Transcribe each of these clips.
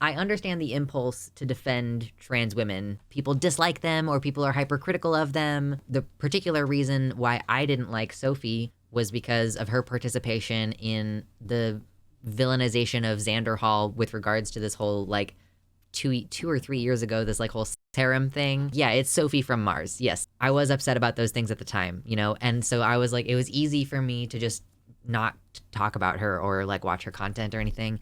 I understand the impulse to defend trans women. People dislike them or people are hypercritical of them. The particular reason why I didn't like Sophie was because of her participation in the villainization of Xander Hall with regards to this whole like 2 or 3 years ago, this like whole serum thing. Yeah, it's Sophie from Mars. Yes, I was upset about those things at the time, and so I was like, it was easy for me to just not talk about her or like watch her content or anything.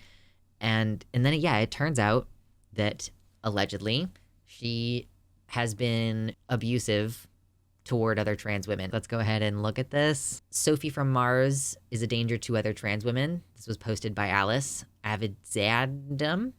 And then, yeah, it turns out that allegedly she has been abusive toward other trans women. Let's go ahead and look at this. Sophie from Mars is a danger to other trans women. This was posted by Alice Avizandum.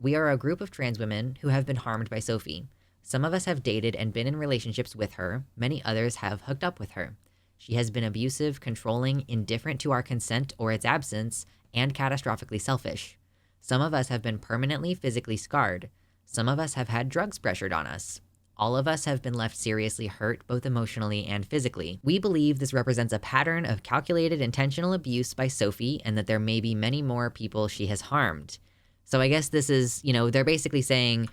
We are a group of trans women who have been harmed by Sophie. Some of us have dated and been in relationships with her. Many others have hooked up with her. She has been abusive, controlling, indifferent to our consent or its absence, and catastrophically selfish. Some of us have been permanently physically scarred. Some of us have had drugs pressured on us. All of us have been left seriously hurt, both emotionally and physically. We believe this represents a pattern of calculated, intentional abuse by Sophie, and that there may be many more people she has harmed. So I guess this is, they're basically saying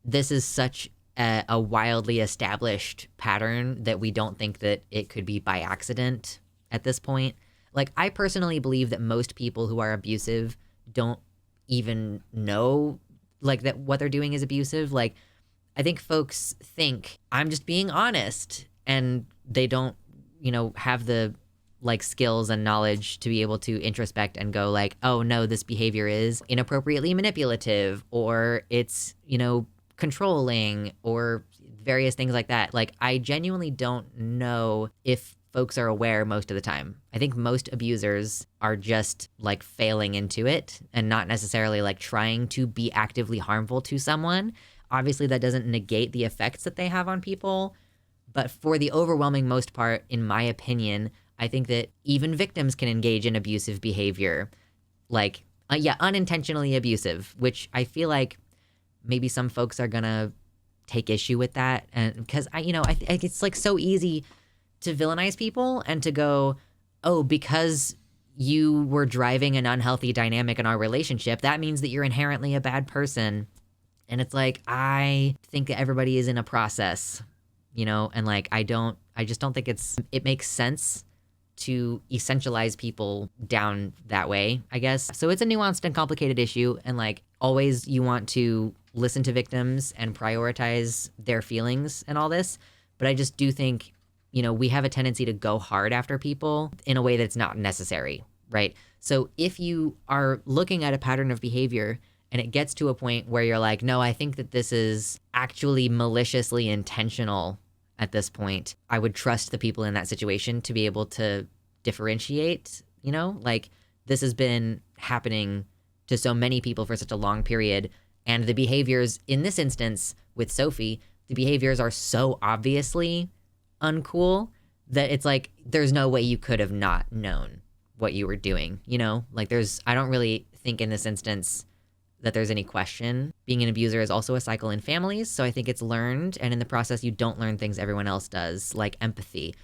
this is such a wildly established pattern that we don't think that it could be by accident at this point. Like, I personally believe that most people who are abusive don't even know, like, that what they're doing is abusive. Like, I think folks think, I'm just being honest, and they don't, have the, like, skills and knowledge to be able to introspect and go, like, oh, no, this behavior is inappropriately manipulative, or it's, controlling, or various things like that. Like, I genuinely don't know if folks are aware most of the time. I think most abusers are just like failing into it and not necessarily like trying to be actively harmful to someone. Obviously, that doesn't negate the effects that they have on people. But for the overwhelming most part, in my opinion, I think that even victims can engage in abusive behavior. Like, unintentionally abusive, which I feel like maybe some folks are gonna take issue with that. And because it's like so easy to villainize people and to go, oh, because you were driving an unhealthy dynamic in our relationship, that means that you're inherently a bad person. And it's like, I think that everybody is in a process, and like, I just don't think it makes sense to essentialize people down that way, I guess. So it's a nuanced and complicated issue. And like, always you want to listen to victims and prioritize their feelings and all this. But I just do think, we have a tendency to go hard after people in a way that's not necessary, right? So if you are looking at a pattern of behavior and it gets to a point where you're like, no, I think that this is actually maliciously intentional at this point, I would trust the people in that situation to be able to differentiate, like, this has been happening to so many people for such a long period. And the behaviors in this instance with Sophie, the behaviors are so obviously uncool that it's like, there's no way you could have not known what you were doing, like I don't really think in this instance that there's any question. Being an abuser is also a cycle in families, so I think it's learned, and in the process you don't learn things everyone else does, like empathy.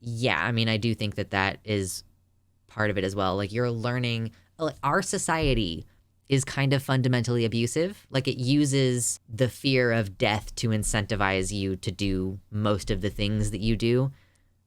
Yeah, I mean, I do think that is part of it as well. Like, you're learning, like, our society is kind of fundamentally abusive. Like, it uses the fear of death to incentivize you to do most of the things that you do.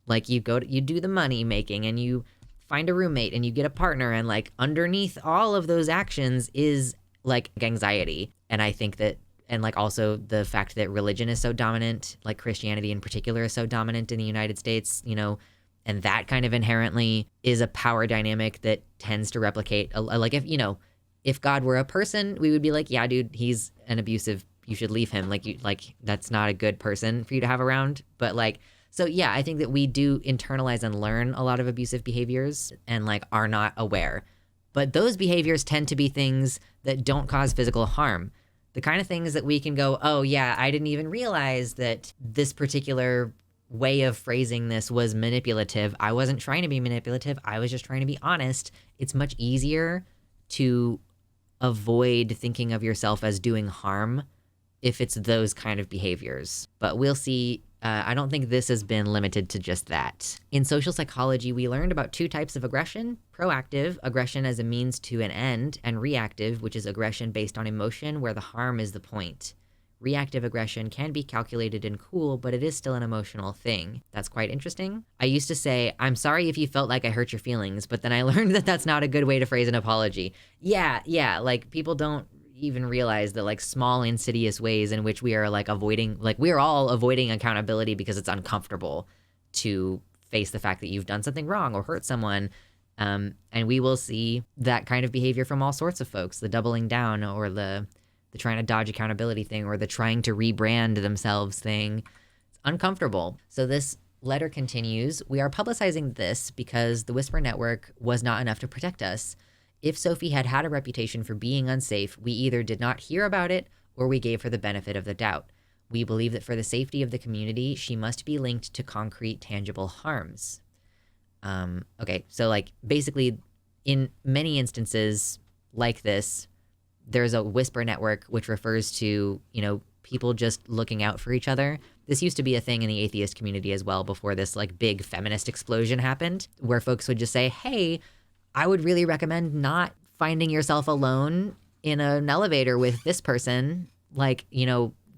Like, you do the money making, and you find a roommate, and you get a partner, and like, underneath all of those actions is like anxiety. And I think that, and like, also the fact that religion is so dominant, like Christianity in particular is so dominant in the United States, and that kind of inherently is a power dynamic that tends to replicate, like, if God were a person, we would be like, yeah, dude, he's an abusive, you should leave him. Like, that's not a good person for you to have around. But like, so yeah, I think that we do internalize and learn a lot of abusive behaviors and like are not aware. But those behaviors tend to be things that don't cause physical harm. The kind of things that we can go, oh yeah, I didn't even realize that this particular way of phrasing this was manipulative. I wasn't trying to be manipulative. I was just trying to be honest. It's much easier to avoid thinking of yourself as doing harm if it's those kind of behaviors. But we'll see I don't think this has been limited to just that. In social psychology, we learned about 2 types of aggression: proactive, aggression as a means to an end, and reactive, which is aggression based on emotion where the harm is the point. Reactive aggression can be calculated and cool, but it is still an emotional thing. That's quite interesting. I used to say, I'm sorry if you felt like I hurt your feelings, but then I learned that that's not a good way to phrase an apology. Yeah, like people don't even realize the like small insidious ways in which we are like avoiding, like we are all avoiding accountability because it's uncomfortable to face the fact that you've done something wrong or hurt someone. And we will see that kind of behavior from all sorts of folks, the doubling down or the trying to dodge accountability thing or the trying to rebrand themselves thing. It's uncomfortable. So this letter continues, we are publicizing this because the Whisper Network was not enough to protect us. If Sophie had had a reputation for being unsafe, we either did not hear about it or we gave her the benefit of the doubt. We believe that for the safety of the community, she must be linked to concrete, tangible harms. Okay, so like basically in many instances like this, there's a whisper network, which refers to, people just looking out for each other. This used to be a thing in the atheist community as well before this like big feminist explosion happened, where folks would just say, hey, I would really recommend not finding yourself alone in an elevator with this person, like,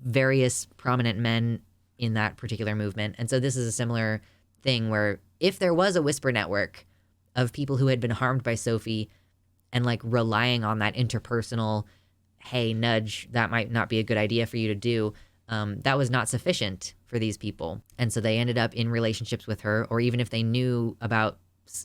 various prominent men in that particular movement. And so this is a similar thing where if there was a whisper network of people who had been harmed by Sophie and like relying on that interpersonal, hey, nudge, that might not be a good idea for you to do, that was not sufficient for these people. And so they ended up in relationships with her, or even if they knew about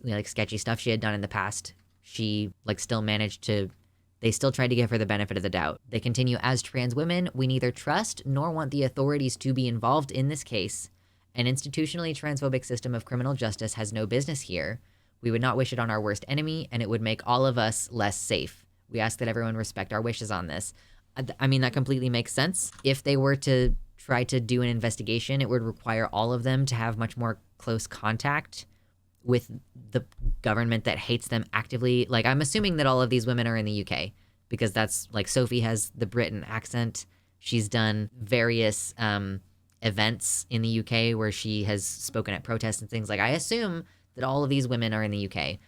like sketchy stuff she had done in the past, she like still managed to, they still tried to give her the benefit of the doubt. They continue, as trans women, we neither trust nor want the authorities to be involved in this case. An institutionally transphobic system of criminal justice has no business here. We would not wish it on our worst enemy, and it would make all of us less safe. We ask that everyone respect our wishes on this. I mean, that completely makes sense. If they were to try to do an investigation, it would require all of them to have much more close contact with the government that hates them actively. Like, I'm assuming that all of these women are in the UK because that's like Sophie has the Britain accent. She's done various events in the UK where she has spoken at protests and things. Like, I assume that all of these women are in the UK.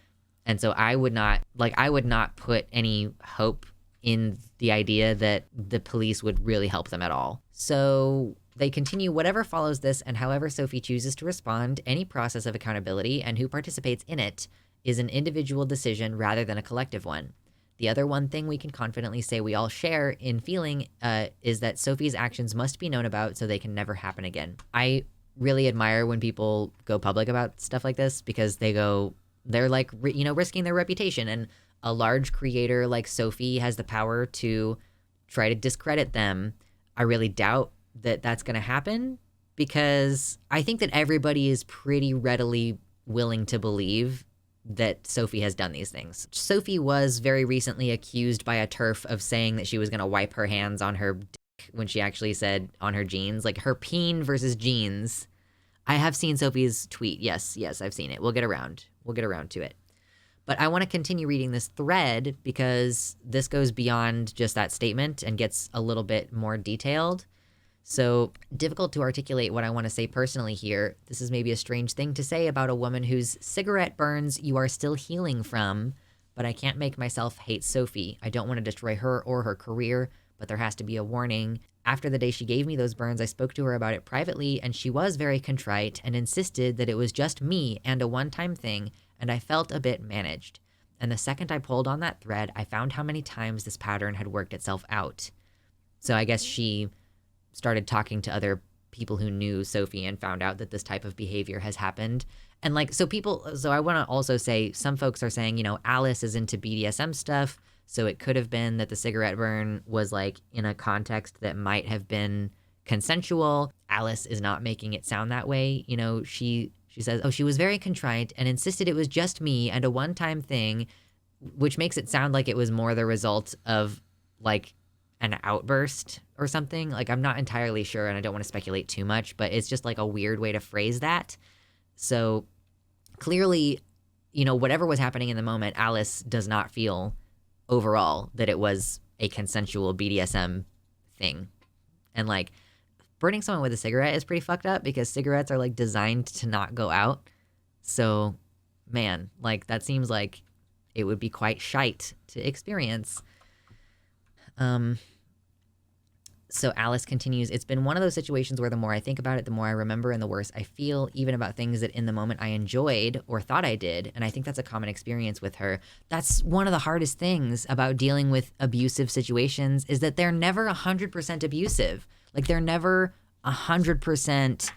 And so I would not put any hope in the idea that the police would really help them at all. So they continue, whatever follows this and however Sophie chooses to respond, any process of accountability and who participates in it is an individual decision rather than a collective one. The other one thing we can confidently say we all share in feeling is that Sophie's actions must be known about so they can never happen again. I really admire when people go public about stuff like this because they're like, risking their reputation. And a large creator like Sophie has the power to try to discredit them. I really doubt that that's going to happen because I think that everybody is pretty readily willing to believe that Sophie has done these things. Sophie was very recently accused by a TERF of saying that she was going to wipe her hands on her dick when she actually said on her jeans, like her peen versus jeans. I have seen Sophie's tweet. Yes, I've seen it. We'll get around to it. But I want to continue reading this thread because this goes beyond just that statement and gets a little bit more detailed. So difficult to articulate what I want to say personally here. This is maybe a strange thing to say about a woman whose cigarette burns you are still healing from, but I can't make myself hate Sophie. I don't want to destroy her or her career, but there has to be a warning. After the day she gave me those burns, I spoke to her about it privately, and she was very contrite and insisted that it was just me and a one-time thing, and I felt a bit managed. And the second I pulled on that thread, I found how many times this pattern had worked itself out. So I guess she started talking to other people who knew Sophie and found out that this type of behavior has happened. And like, so I want to also say, some folks are saying, Alice is into BDSM stuff. So it could have been that the cigarette burn was like in a context that might have been consensual. Alice is not making it sound that way. She says, oh, she was very contrite and insisted it was just me and a one-time thing, which makes it sound like it was more the result of like an outburst or something. Like, I'm not entirely sure and I don't want to speculate too much, but it's just like a weird way to phrase that. So clearly, whatever was happening in the moment, Alice does not feel overall that it was a consensual BDSM thing. And like, burning someone with a cigarette is pretty fucked up because cigarettes are like designed to not go out. So, man, like that seems like it would be quite shite to experience. So Alice continues, it's been one of those situations where the more I think about it, the more I remember and the worse I feel, even about things that in the moment I enjoyed or thought I did. And I think that's a common experience with her. That's one of the hardest things about dealing with abusive situations is that they're never 100% abusive. Like they're never 100%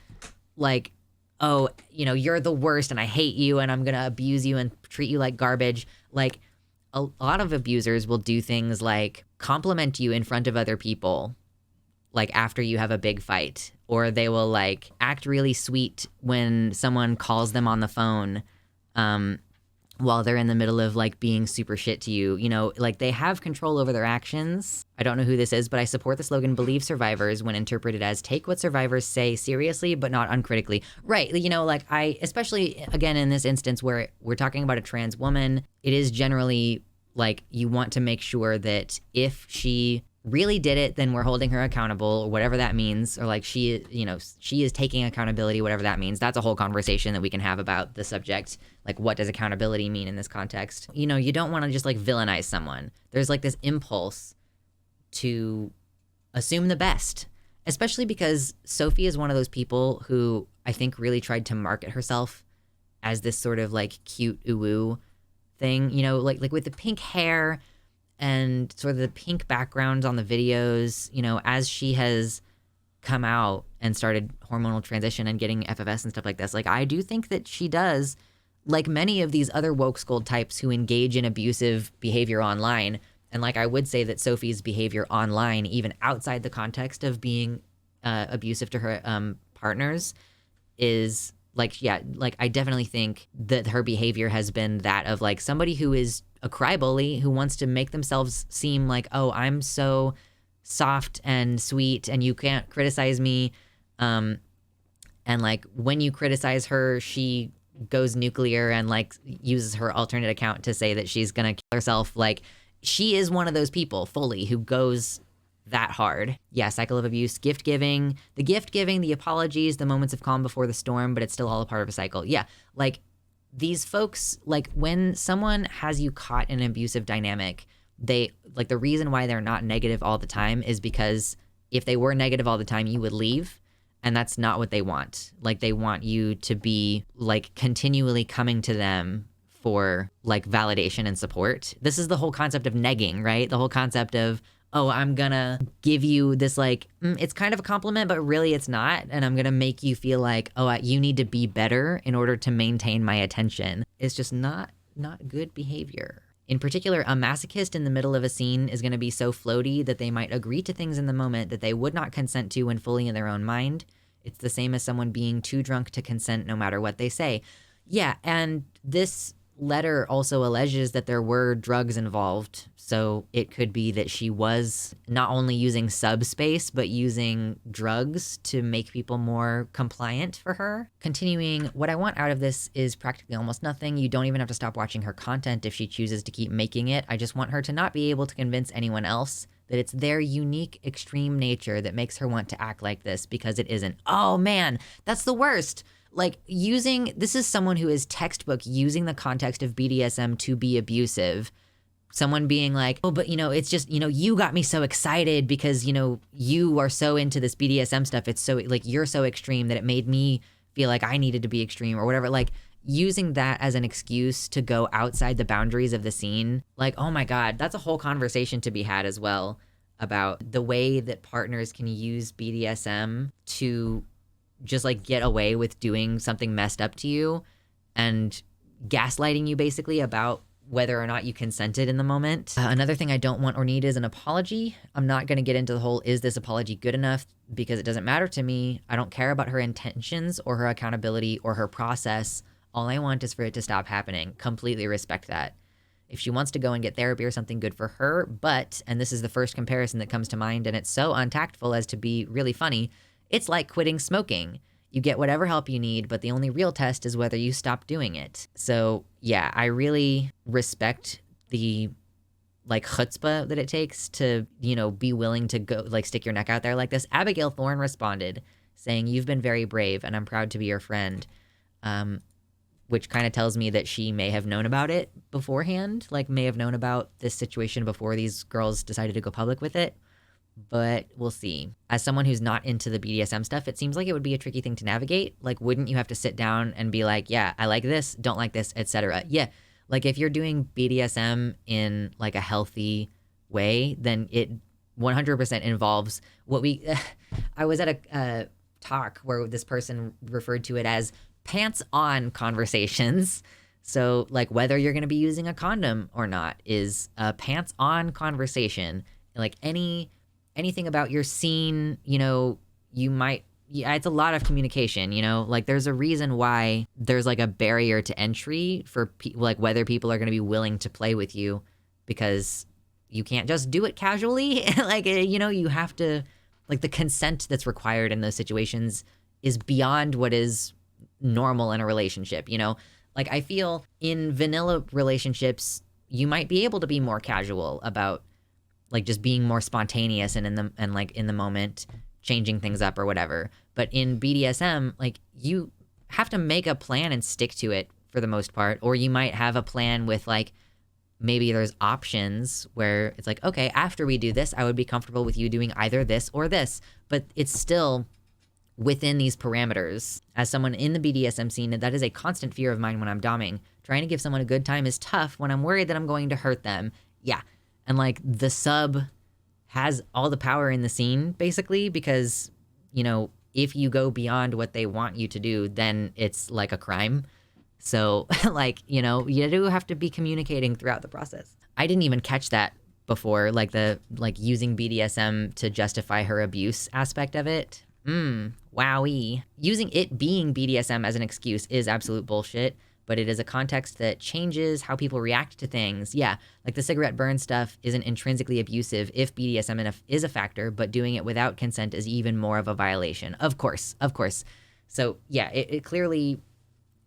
like, oh, you know, you're the worst and I hate you and I'm going to abuse you and treat you like garbage. Like a lot of abusers will do things like compliment you in front of other people, like after you have a big fight, or they will like act really sweet when someone calls them on the phone while they're in the middle of like being super shit to you. You know, like they have control over their actions. I don't know who this is, but I support the slogan, believe survivors, when interpreted as take what survivors say seriously, but not uncritically. Right. You know, like especially again, in this instance where we're talking about a trans woman, it is generally like you want to make sure that if she really did it, then we're holding her accountable, or whatever that means, or like she is taking accountability, whatever that means. That's a whole conversation that we can have about the subject. Like, what does accountability mean in this context? You know, you don't want to just like villainize someone. There's like this impulse to assume the best, especially because Sophie is one of those people who I think really tried to market herself as this sort of like cute ooh thing, you know, like with the pink hair and sort of the pink backgrounds on the videos, you know, as she has come out and started hormonal transition and getting FFS and stuff like this. Like, I do think that she does, like many of these other woke scold types who engage in abusive behavior online. And like, I would say that Sophie's behavior online, even outside the context of being abusive to her partners, is like, yeah, like I definitely think that her behavior has been that of like somebody who is a crybaby who wants to make themselves seem like, oh, I'm so soft and sweet and you can't criticize me. And like when you criticize her, she goes nuclear and like uses her alternate account to say that she's going to kill herself. Like she is one of those people fully who goes that hard. Yeah, cycle of abuse, the gift giving, the apologies, the moments of calm before the storm, but it's still all a part of a cycle. Yeah, like these folks, like when someone has you caught in an abusive dynamic, they like the reason why they're not negative all the time is because if they were negative all the time, you would leave. And that's not what they want. Like they want you to be like continually coming to them for like validation and support. This is the whole concept of negging, right? The whole concept of, oh, I'm gonna give you this like, it's kind of a compliment, but really it's not. And I'm gonna make you feel like, oh, you need to be better in order to maintain my attention. It's just not good behavior. In particular, a masochist in the middle of a scene is gonna be so floaty that they might agree to things in the moment that they would not consent to when fully in their own mind. It's the same as someone being too drunk to consent no matter what they say. Yeah, and this letter also alleges that there were drugs involved. So it could be that she was not only using subspace, but using drugs to make people more compliant for her. Continuing, what I want out of this is practically almost nothing. You don't even have to stop watching her content if she chooses to keep making it. I just want her to not be able to convince anyone else that it's their unique, extreme nature that makes her want to act like this, because it isn't. Oh man, that's the worst. Like this is someone who is textbook using the context of BDSM to be abusive. Someone being like, oh, but it's just, you got me so excited because, you are so into this BDSM stuff. It's so like, you're so extreme that it made me feel like I needed to be extreme or whatever. Like using that as an excuse to go outside the boundaries of the scene. Like, oh my God, that's a whole conversation to be had as well about the way that partners can use BDSM to just like get away with doing something messed up to you and gaslighting you basically about whether or not you consented in the moment. Another thing I don't want or need is an apology. I'm not going to get into the whole, is this apology good enough? Because it doesn't matter to me. I don't care about her intentions or her accountability or her process. All I want is for it to stop happening. Completely respect that. If she wants to go and get therapy or something, good for her. But, and this is the first comparison that comes to mind, and it's so untactful as to be really funny, it's like quitting smoking. You get whatever help you need, but the only real test is whether you stop doing it. So yeah, I really respect the like chutzpah that it takes to, be willing to go like stick your neck out there like this. Abigail Thorne responded saying, "You've been very brave and I'm proud to be your friend." Which kind of tells me that she may have known about it beforehand, like may have known about this situation before these girls decided to go public with it. But we'll see. As someone who's not into the BDSM stuff, it seems like it would be a tricky thing to navigate. Like, wouldn't you have to sit down and be like, yeah, I like this, don't like this, etc. Yeah, like if you're doing BDSM in like a healthy way, then it 100% involves what we... I was at a talk where this person referred to it as pants-on conversations. So, like, whether you're going to be using a condom or not is a pants-on conversation. Like, anything about your scene, you might... Yeah, it's a lot of communication, Like, there's a reason why there's, like, a barrier to entry for, like, whether people are going to be willing to play with you, because you can't just do it casually. Like, you have to... Like, the consent that's required in those situations is beyond what is normal in a relationship, Like, I feel in vanilla relationships, you might be able to be more casual about, like, just being more spontaneous and in the moment, changing things up or whatever. But in BDSM, like, you have to make a plan and stick to it for the most part. Or you might have a plan with, like, maybe there's options where it's like, okay, after we do this, I would be comfortable with you doing either this or this. But it's still within these parameters. As someone in the BDSM scene, that is a constant fear of mine when I'm doming. Trying to give someone a good time is tough when I'm worried that I'm going to hurt them. Yeah. And, like, the sub has all the power in the scene, basically, because, if you go beyond what they want you to do, then it's like a crime. So, like, you do have to be communicating throughout the process. I didn't even catch that before, like using BDSM to justify her abuse aspect of it. Wowee. Using it being BDSM as an excuse is absolute bullshit, but it is a context that changes how people react to things. Yeah, like the cigarette burn stuff isn't intrinsically abusive if BDSM is a factor, but doing it without consent is even more of a violation. Of course. So, yeah, it clearly,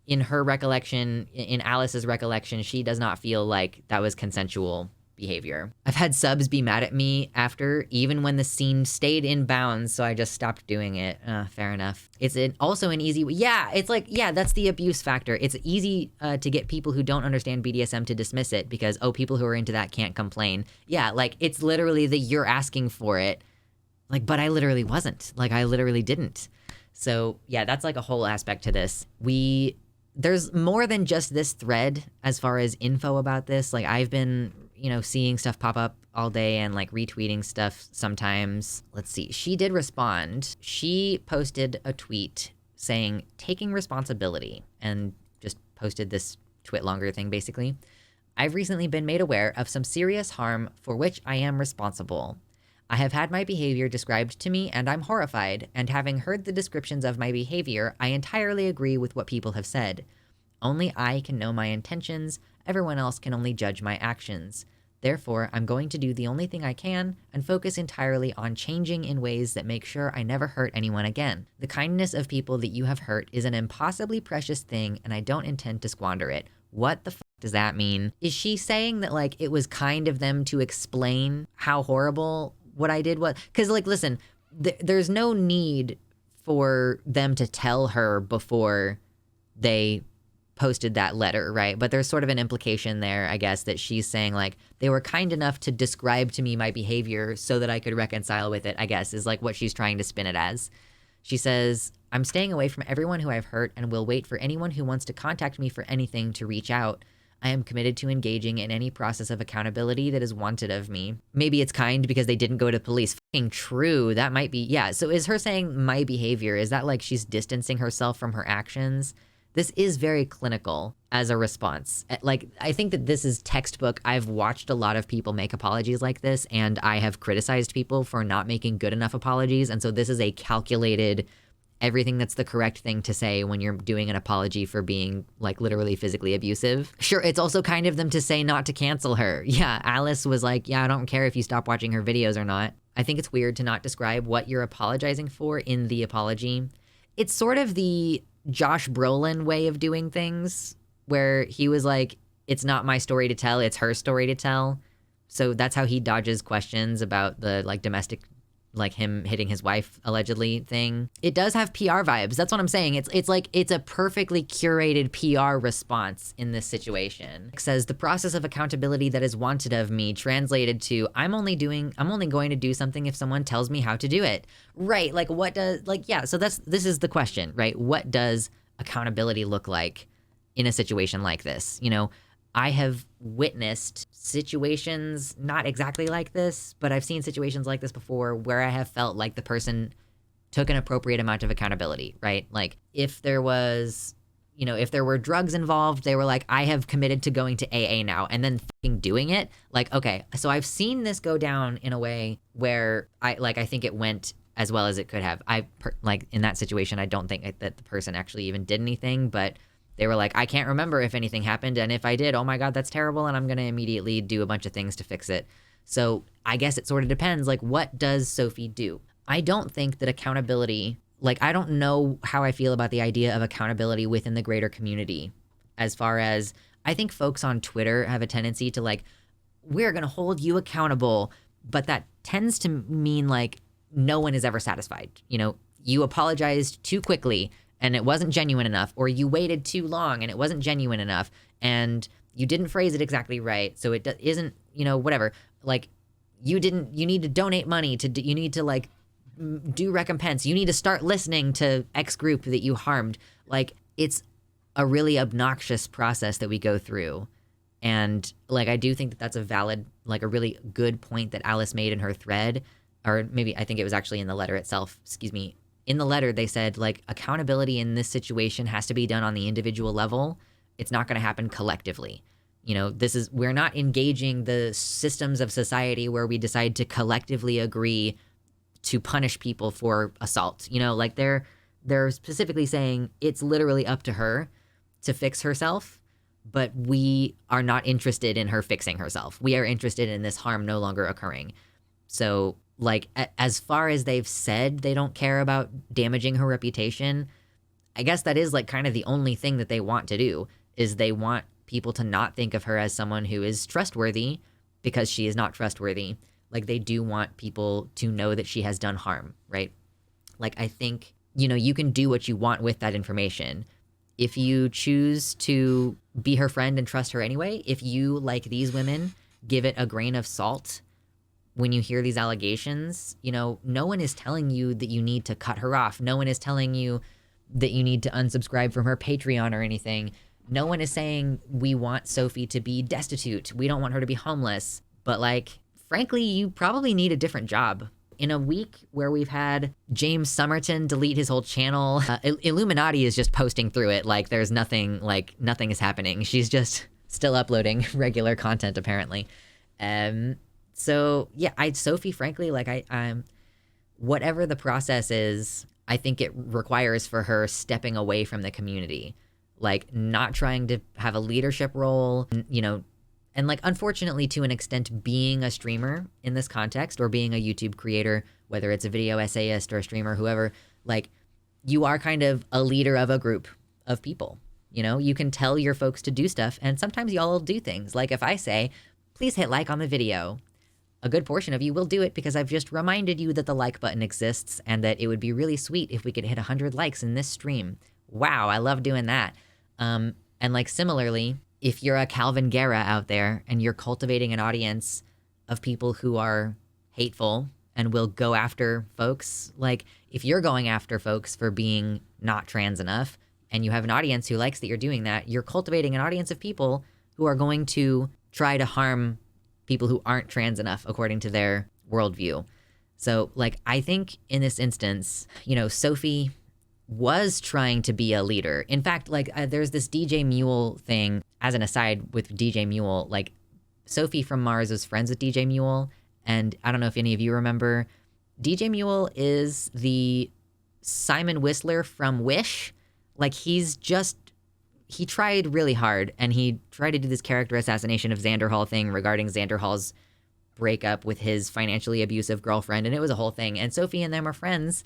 in her recollection, in Alice's recollection, she does not feel like that was consensual behavior. I've had subs be mad at me after, even when the scene stayed in bounds, so I just stopped doing it. Fair enough. It's also an easy... Yeah, it's like, yeah, that's the abuse factor. It's easy to get people who don't understand BDSM to dismiss it because, people who are into that can't complain. Yeah, like, it's literally the you're asking for it. Like, but I literally wasn't. Like, I literally didn't. So, yeah, that's like a whole aspect to this. There's more than just this thread as far as info about this. Like, I've been... seeing stuff pop up all day and, like, retweeting stuff sometimes. Let's see. She did respond. She posted a tweet saying, taking responsibility, and just posted this twit-longer thing, basically. I've recently been made aware of some serious harm for which I am responsible. I have had my behavior described to me, and I'm horrified, and having heard the descriptions of my behavior, I entirely agree with what people have said. Only I can know my intentions. Everyone else can only judge my actions. Therefore, I'm going to do the only thing I can and focus entirely on changing in ways that make sure I never hurt anyone again. The kindness of people that you have hurt is an impossibly precious thing, and I don't intend to squander it. What the f*** does that mean? Is she saying that, like, it was kind of them to explain how horrible what I did was? Because, like, listen, there's no need for them to tell her before they posted that letter, right? But there's sort of an implication there, I guess, that she's saying, like, they were kind enough to describe to me my behavior so that I could reconcile with it, I guess, is like what she's trying to spin it as. She says, I'm staying away from everyone who I've hurt and will wait for anyone who wants to contact me for anything to reach out. I am committed to engaging in any process of accountability that is wanted of me. Maybe it's kind because they didn't go to police. Fucking true. That might be, yeah. So is her saying my behavior, is that like she's distancing herself from her actions? This is very clinical as a response. Like, I think that this is textbook. I've watched a lot of people make apologies like this, and I have criticized people for not making good enough apologies. And so this is a calculated, everything that's the correct thing to say when you're doing an apology for being, like, literally physically abusive. Sure, it's also kind of them to say not to cancel her. Yeah, Alice was like, yeah, I don't care if you stop watching her videos or not. I think it's weird to not describe what you're apologizing for in the apology. It's sort of the Josh Brolin way of doing things, where he was like, it's not my story to tell, it's her story to tell. So that's how he dodges questions about the like domestic, like him hitting his wife allegedly thing. It does have PR vibes. That's what I'm saying. It's like it's a perfectly curated PR response in this situation. It says the process of accountability that is wanted of me translated to I'm only going to do something if someone tells me how to do it. Right. Like what does like yeah, so this is the question, right? What does accountability look like in a situation like this? You know, I have witnessed situations not exactly like this, but I've seen situations like this before where I have felt like the person took an appropriate amount of accountability, right? Like if there was, you know, if there were drugs involved, they were like, I have committed to going to AA now, and then fucking doing it. Like, okay, so I've seen this go down in a way where I think it went as well as it could have. Like in that situation, I don't think that the person actually even did anything, but they were like, I can't remember if anything happened, and if I did, oh my God, that's terrible, and I'm going to immediately do a bunch of things to fix it. So I guess it sort of depends, like, what does Sophie do? I don't think that accountability, like, I don't know how I feel about the idea of accountability within the greater community. As far as, I think folks on Twitter have a tendency to, like, we're going to hold you accountable, but that tends to mean, like, no one is ever satisfied. You know, you apologized too quickly, and it wasn't genuine enough, or you waited too long and it wasn't genuine enough, and you didn't phrase it exactly right, so it isn't, you know, whatever. Like, you need to donate money you need to, like, do recompense. You need to start listening to X group that you harmed. Like, it's a really obnoxious process that we go through. And, like, I do think that that's a valid, like, a really good point that Alice made in her thread, or maybe I think it was actually in the letter itself, excuse me. In the letter, they said, like, accountability in this situation has to be done on the individual level. It's not going to happen collectively. You know, we're not engaging the systems of society where we decide to collectively agree to punish people for assault. You know, like they're specifically saying it's literally up to her to fix herself, but we are not interested in her fixing herself. We are interested in this harm no longer occurring. So, like, as far as they've said they don't care about damaging her reputation, I guess that is, like, kind of the only thing that they want to do, is they want people to not think of her as someone who is trustworthy because she is not trustworthy. Like, they do want people to know that she has done harm, right? Like, I think, you know, you can do what you want with that information. If you choose to be her friend and trust her anyway, if you, like these women, give it a grain of salt when you hear these allegations, you know, no one is telling you that you need to cut her off. No one is telling you that you need to unsubscribe from her Patreon or anything. No one is saying we want Sophie to be destitute. We don't want her to be homeless. But, like, frankly, you probably need a different job. In a week where we've had James Somerton delete his whole channel, Illuminati is just posting through it like there's nothing is happening. She's just still uploading regular content, apparently. So yeah, Sophie, frankly, like I'm whatever the process is, I think it requires for her stepping away from the community, like not trying to have a leadership role, you know, and like, unfortunately, to an extent, being a streamer in this context or being a YouTube creator, whether it's a video essayist or a streamer, whoever, like, you are kind of a leader of a group of people. You know, you can tell your folks to do stuff, and sometimes y'all will do things. Like if I say, please hit like on the video, a good portion of you will do it because I've just reminded you that the like button exists and that it would be really sweet if we could hit 100 likes in this stream. Wow, I love doing that. And like similarly, if you're a Calvin Guerra out there and you're cultivating an audience of people who are hateful and will go after folks, like if you're going after folks for being not trans enough and you have an audience who likes that you're doing that, you're cultivating an audience of people who are going to try to harm people who aren't trans enough according to their worldview. So like, I think in this instance, you know, Sophie was trying to be a leader. In fact, like there's this DJ Mule thing, as an aside with DJ Mule, like Sophie from Mars was friends with DJ Mule. And I don't know if any of you remember, DJ Mule is the Simon Whistler from Wish. Like he tried really hard and he tried to do this character assassination of Xander Hall thing regarding Xander Hall's breakup with his financially abusive girlfriend. And it was a whole thing. And Sophie and them are friends.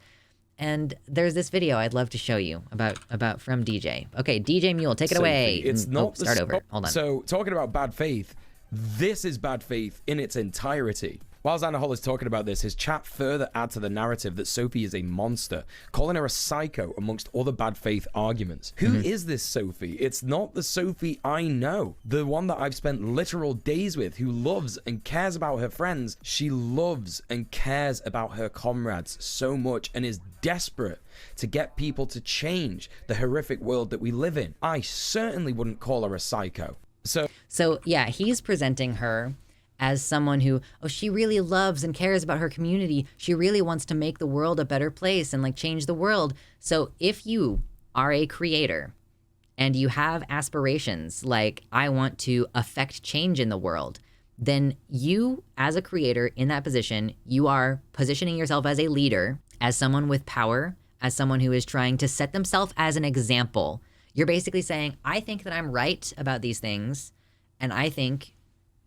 And there's this video I'd love to show you about from DJ. Okay, DJ Mule, take it away. It's not start over. Hold on. So talking about bad faith, This is bad faith in its entirety. While Xanahol is talking about this, his chat further adds to the narrative that Sophie is a monster, calling her a psycho amongst other bad faith arguments. Who is this Sophie? It's not the Sophie I know. The one that I've spent literal days with, who loves and cares about her friends. She loves and cares about her comrades so much and is desperate to get people to change the horrific world that we live in. I certainly wouldn't call her a psycho. So yeah, he's presenting her as someone who, oh, she really loves and cares about her community. She really wants to make the world a better place and like change the world. So if you are a creator and you have aspirations like, I want to affect change in the world, then you as a creator in that position, you are positioning yourself as a leader, as someone with power, as someone who is trying to set themselves as an example. You're basically saying, I think that I'm right about these things, and I think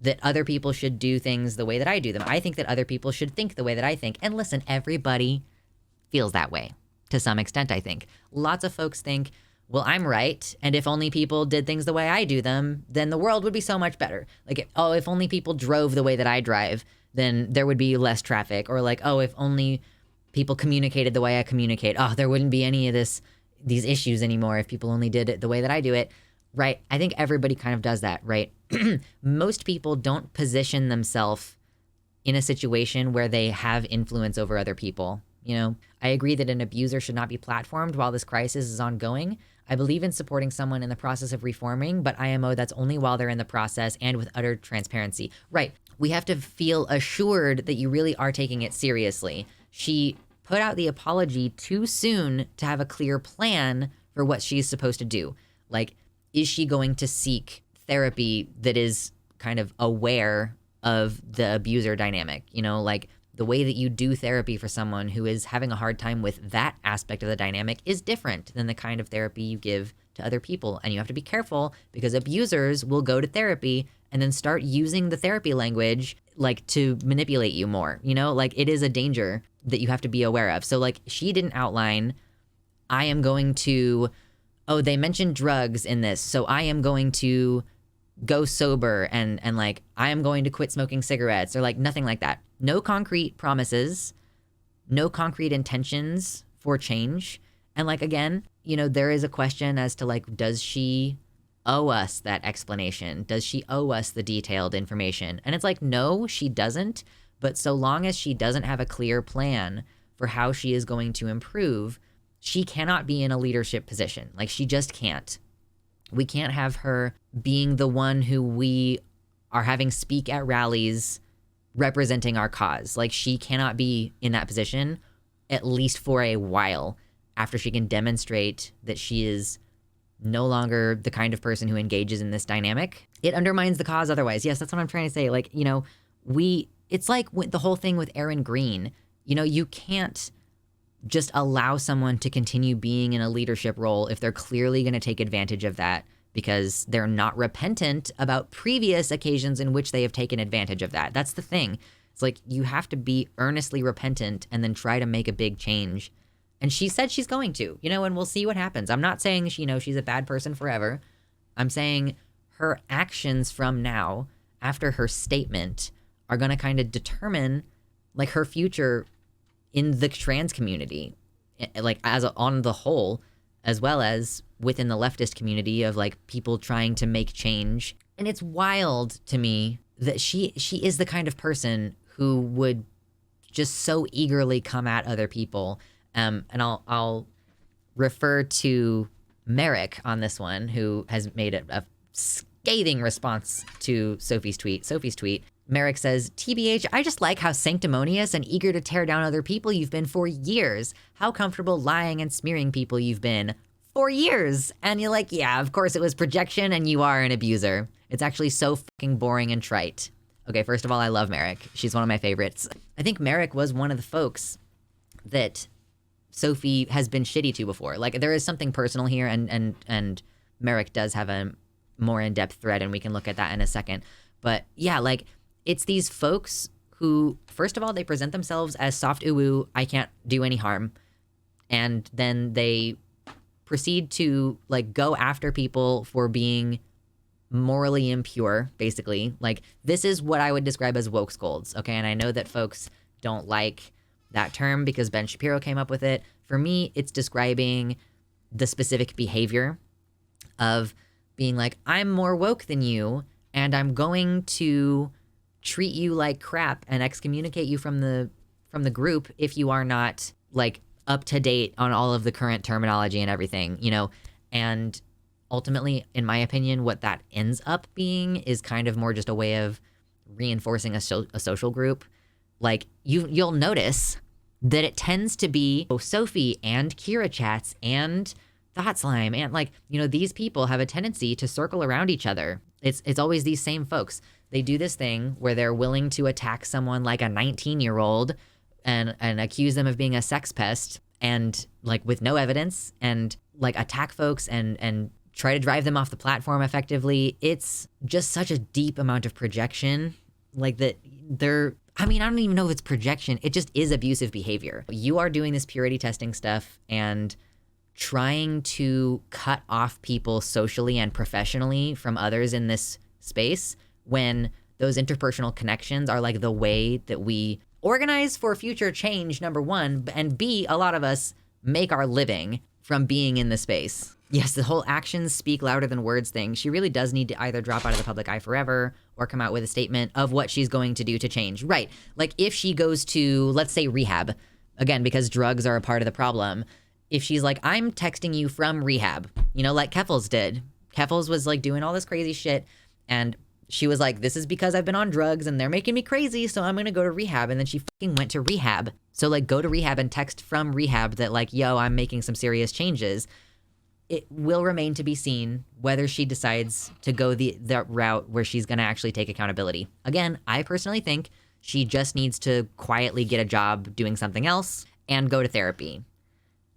that other people should do things the way that I do them. I think that other people should think the way that I think. And listen, everybody feels that way to some extent, I think. Lots of folks think, well, I'm right, and if only people did things the way I do them, then the world would be so much better. Like, oh, if only people drove the way that I drive, then there would be less traffic. Or like, oh, if only people communicated the way I communicate, oh, there wouldn't be any of these issues anymore if people only did it the way that I do it. Right? I think everybody kind of does that, right? Most people don't position themselves in a situation where they have influence over other people. You know, I agree that an abuser should not be platformed while this crisis is ongoing. I believe in supporting someone in the process of reforming, but IMO, that's only while they're in the process and with utter transparency. Right. We have to feel assured that you really are taking it seriously. She put out the apology too soon to have a clear plan for what she's supposed to do. Like, is she going to seek therapy that is kind of aware of the abuser dynamic? You know, like the way that you do therapy for someone who is having a hard time with that aspect of the dynamic is different than the kind of therapy you give to other people. And you have to be careful because abusers will go to therapy and then start using the therapy language like to manipulate you more. You know, like it is a danger that you have to be aware of. So like she didn't outline, I am going to, oh, they mentioned drugs in this, so I am going to go sober and like I am going to quit smoking cigarettes, or like nothing like that. No concrete promises, no concrete intentions for change. And like, again, you know, there is a question as to like, does she owe us that explanation? Does she owe us the detailed information? And it's like, no, she doesn't. But so long as she doesn't have a clear plan for how she is going to improve, she cannot be in a leadership position. Like, she just can't. We can't have her being the one who we are having speak at rallies representing our cause. Like, she cannot be in that position, at least for a while, after she can demonstrate that she is no longer the kind of person who engages in this dynamic. It undermines the cause otherwise. Yes, that's what I'm trying to say. Like, you know, it's like the whole thing with Aaron Green. You know, you can't just allow someone to continue being in a leadership role if they're clearly going to take advantage of that because they're not repentant about previous occasions in which they have taken advantage of that. That's the thing. It's like you have to be earnestly repentant and then try to make a big change. And she said she's going to, you know, and we'll see what happens. I'm not saying, you know, she's a bad person forever. I'm saying her actions from now, after her statement, are going to kind of determine like her future in the trans community, like on the whole, as well as within the leftist community of like people trying to make change. And it's wild to me that she is the kind of person who would just so eagerly come at other people. And I'll refer to Merrick on this one, who has made a scathing response to Sophie's tweet. Merrick says, TBH, I just like how sanctimonious and eager to tear down other people you've been for years. How comfortable lying and smearing people you've been for years. And you're like, yeah, of course it was projection and you are an abuser. It's actually so fucking boring and trite. Okay, first of all, I love Merrick. She's one of my favorites. I think Merrick was one of the folks that Sophie has been shitty to before. Like, there is something personal here, and Merrick does have a more in-depth thread, and we can look at that in a second. But yeah, like, it's these folks who, first of all, they present themselves as soft uwu, I can't do any harm. And then they proceed to like go after people for being morally impure, basically. Like, this is what I would describe as woke scolds, okay? And I know that folks don't like that term because Ben Shapiro came up with it. For me, it's describing the specific behavior of being like, I'm more woke than you, and I'm going to treat you like crap and excommunicate you from the group if you are not like up to date on all of the current terminology and everything, you know? And ultimately, in my opinion, what that ends up being is kind of more just a way of reinforcing a social group. Like, you'll notice that it tends to be Sophie and Kira chats and Thought Slime, and like, you know, these people have a tendency to circle around each other. It's always these same folks. They do this thing where they're willing to attack someone like a 19-year-old and accuse them of being a sex pest, and like with no evidence, and like attack folks and try to drive them off the platform effectively. It's just such a deep amount of projection, like that I don't even know if it's projection. It just is abusive behavior. You are doing this purity testing stuff and trying to cut off people socially and professionally from others in this space when those interpersonal connections are like the way that we organize for future change, number one, and B, a lot of us make our living from being in the space. Yes, the whole actions speak louder than words thing. She really does need to either drop out of the public eye forever or come out with a statement of what she's going to do to change. Right. Like if she goes to, let's say, rehab, again, because drugs are a part of the problem. If she's like, I'm texting you from rehab, you know, like Keffels did. Keffels was like doing all this crazy shit. And she was like, this is because I've been on drugs and they're making me crazy, so I'm going to go to rehab. And then she fucking went to rehab. So like go to rehab and text from rehab that like, yo, I'm making some serious changes. It will remain to be seen whether she decides to go the route where she's going to actually take accountability. Again, I personally think she just needs to quietly get a job doing something else and go to therapy.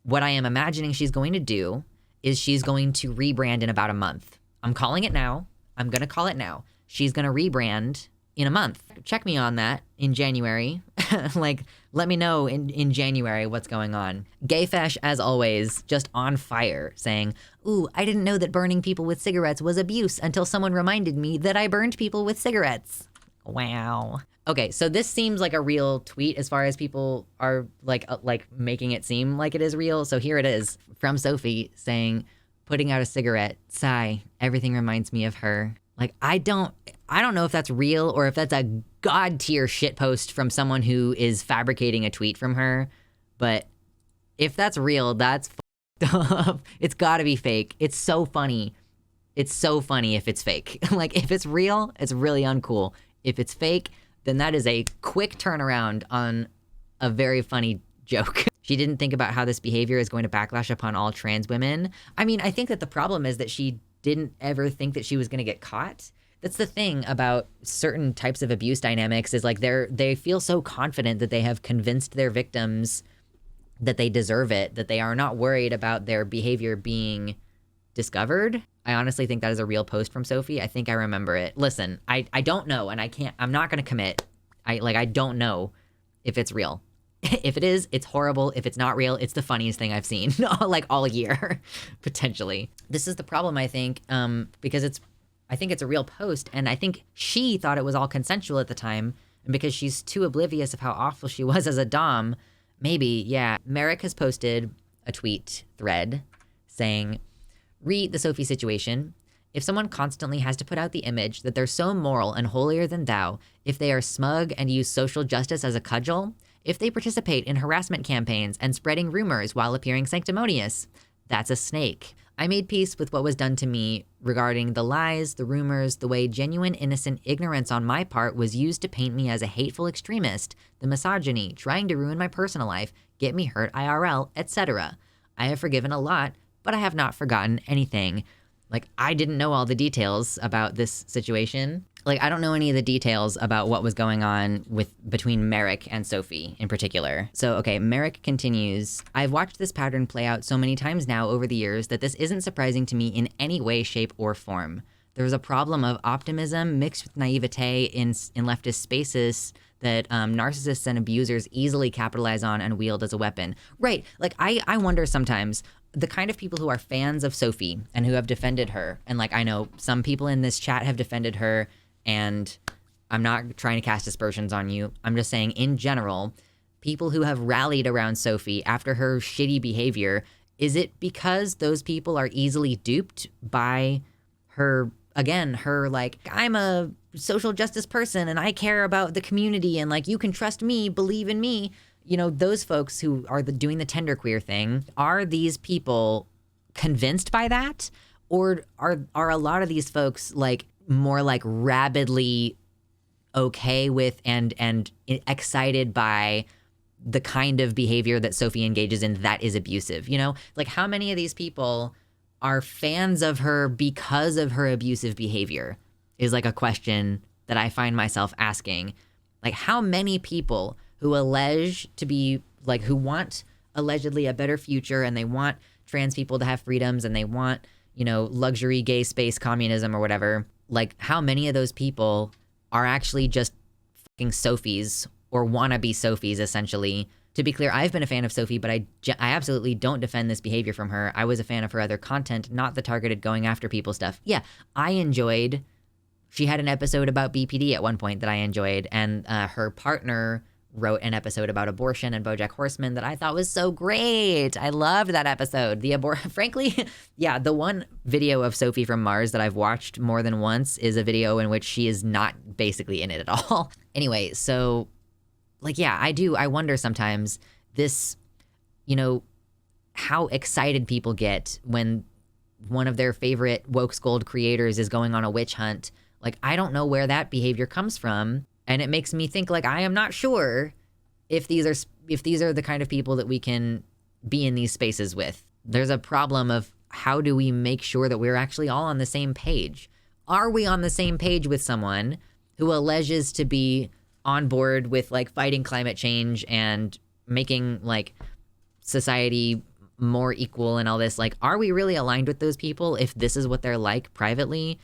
What I am imagining she's going to do is she's going to rebrand in about a month. I'm calling it now. I'm going to call it now. She's going to rebrand in a month. Check me on that in January. Like, let me know in January what's going on. Gayfesh, as always, just on fire, saying, ooh, I didn't know that burning people with cigarettes was abuse until someone reminded me that I burned people with cigarettes. Wow. Okay, so this seems like a real tweet as far as people are like making it seem like it is real. So here it is from Sophie saying, putting out a cigarette, sigh, everything reminds me of her. Like, I don't know if that's real or if that's a god tier shitpost from someone who is fabricating a tweet from her. But if that's real, that's fucked up. It's gotta be fake. It's so funny. It's so funny if it's fake. Like, if it's real, it's really uncool. If it's fake, then that is a quick turnaround on a very funny joke. She didn't think about how this behavior is going to backlash upon all trans women. I mean, I think that the problem is that she didn't ever think that she was going to get caught. That's the thing about certain types of abuse dynamics is like they feel so confident that they have convinced their victims that they deserve it, that they are not worried about their behavior being discovered. I honestly think that is a real post from Sophie. I think I remember it. Listen, I don't know, and I'm not going to commit. I don't know if it's real. If it is, it's horrible. If it's not real, it's the funniest thing I've seen like all year, potentially. This is the problem, I think, because I think it's a real post, and I think she thought it was all consensual at the time, and because she's too oblivious of how awful she was as a dom, maybe, yeah. Merrick has posted a tweet thread saying, read the Sophie situation. If someone constantly has to put out the image that they're so moral and holier than thou, if they are smug and use social justice as a cudgel, if they participate in harassment campaigns and spreading rumors while appearing sanctimonious, that's a snake. I made peace with what was done to me regarding the lies, the rumors, the way genuine innocent ignorance on my part was used to paint me as a hateful extremist, the misogyny, trying to ruin my personal life, get me hurt IRL, etc. I have forgiven a lot, but I have not forgotten anything. Like, I didn't know all the details about this situation. Like, I don't know any of the details about what was going on between Merrick and Sophie in particular. So, okay, Merrick continues, I've watched this pattern play out so many times now over the years that this isn't surprising to me in any way, shape, or form. There's a problem of optimism mixed with naivete in leftist spaces that narcissists and abusers easily capitalize on and wield as a weapon. Right, like, I wonder sometimes, the kind of people who are fans of Sophie and who have defended her, and like I know some people in this chat have defended her, and I'm not trying to cast aspersions on you. I'm just saying in general, people who have rallied around Sophie after her shitty behavior, is it because those people are easily duped by her, again, her like, I'm a social justice person and I care about the community and like, you can trust me, believe in me. You know, those folks who are doing the genderqueer thing, are these people convinced by that? Or are a lot of these folks like more like rabidly okay with and excited by the kind of behavior that Sophie engages in that is abusive? You know, like how many of these people are fans of her because of her abusive behavior is like a question that I find myself asking. Like how many people who allege to be like, who want allegedly a better future and they want trans people to have freedoms and they want, you know, luxury gay space communism or whatever, like how many of those people are actually just fucking Sophies or wanna be Sophies essentially? To be clear, I've been a fan of Sophie, but I absolutely don't defend this behavior from her. I was a fan of her other content, not the targeted going after people stuff. Yeah, I enjoyed, she had an episode about BPD at one point that I enjoyed, and her partner wrote an episode about abortion and BoJack Horseman that I thought was so great. I loved that episode. Frankly, yeah, the one video of Sophie from Mars that I've watched more than once is a video in which she is not basically in it at all. Anyway, so like, yeah, I wonder sometimes this, you know, how excited people get when one of their favorite woke scold creators is going on a witch hunt. Like, I don't know where that behavior comes from. And it makes me think like, I am not sure if these are the kind of people that we can be in these spaces with. There's a problem of how do we make sure that we're actually all on the same page? Are we on the same page with someone who alleges to be on board with like fighting climate change and making like society more equal and all this? Like, are we really aligned with those people if this is what they're like privately?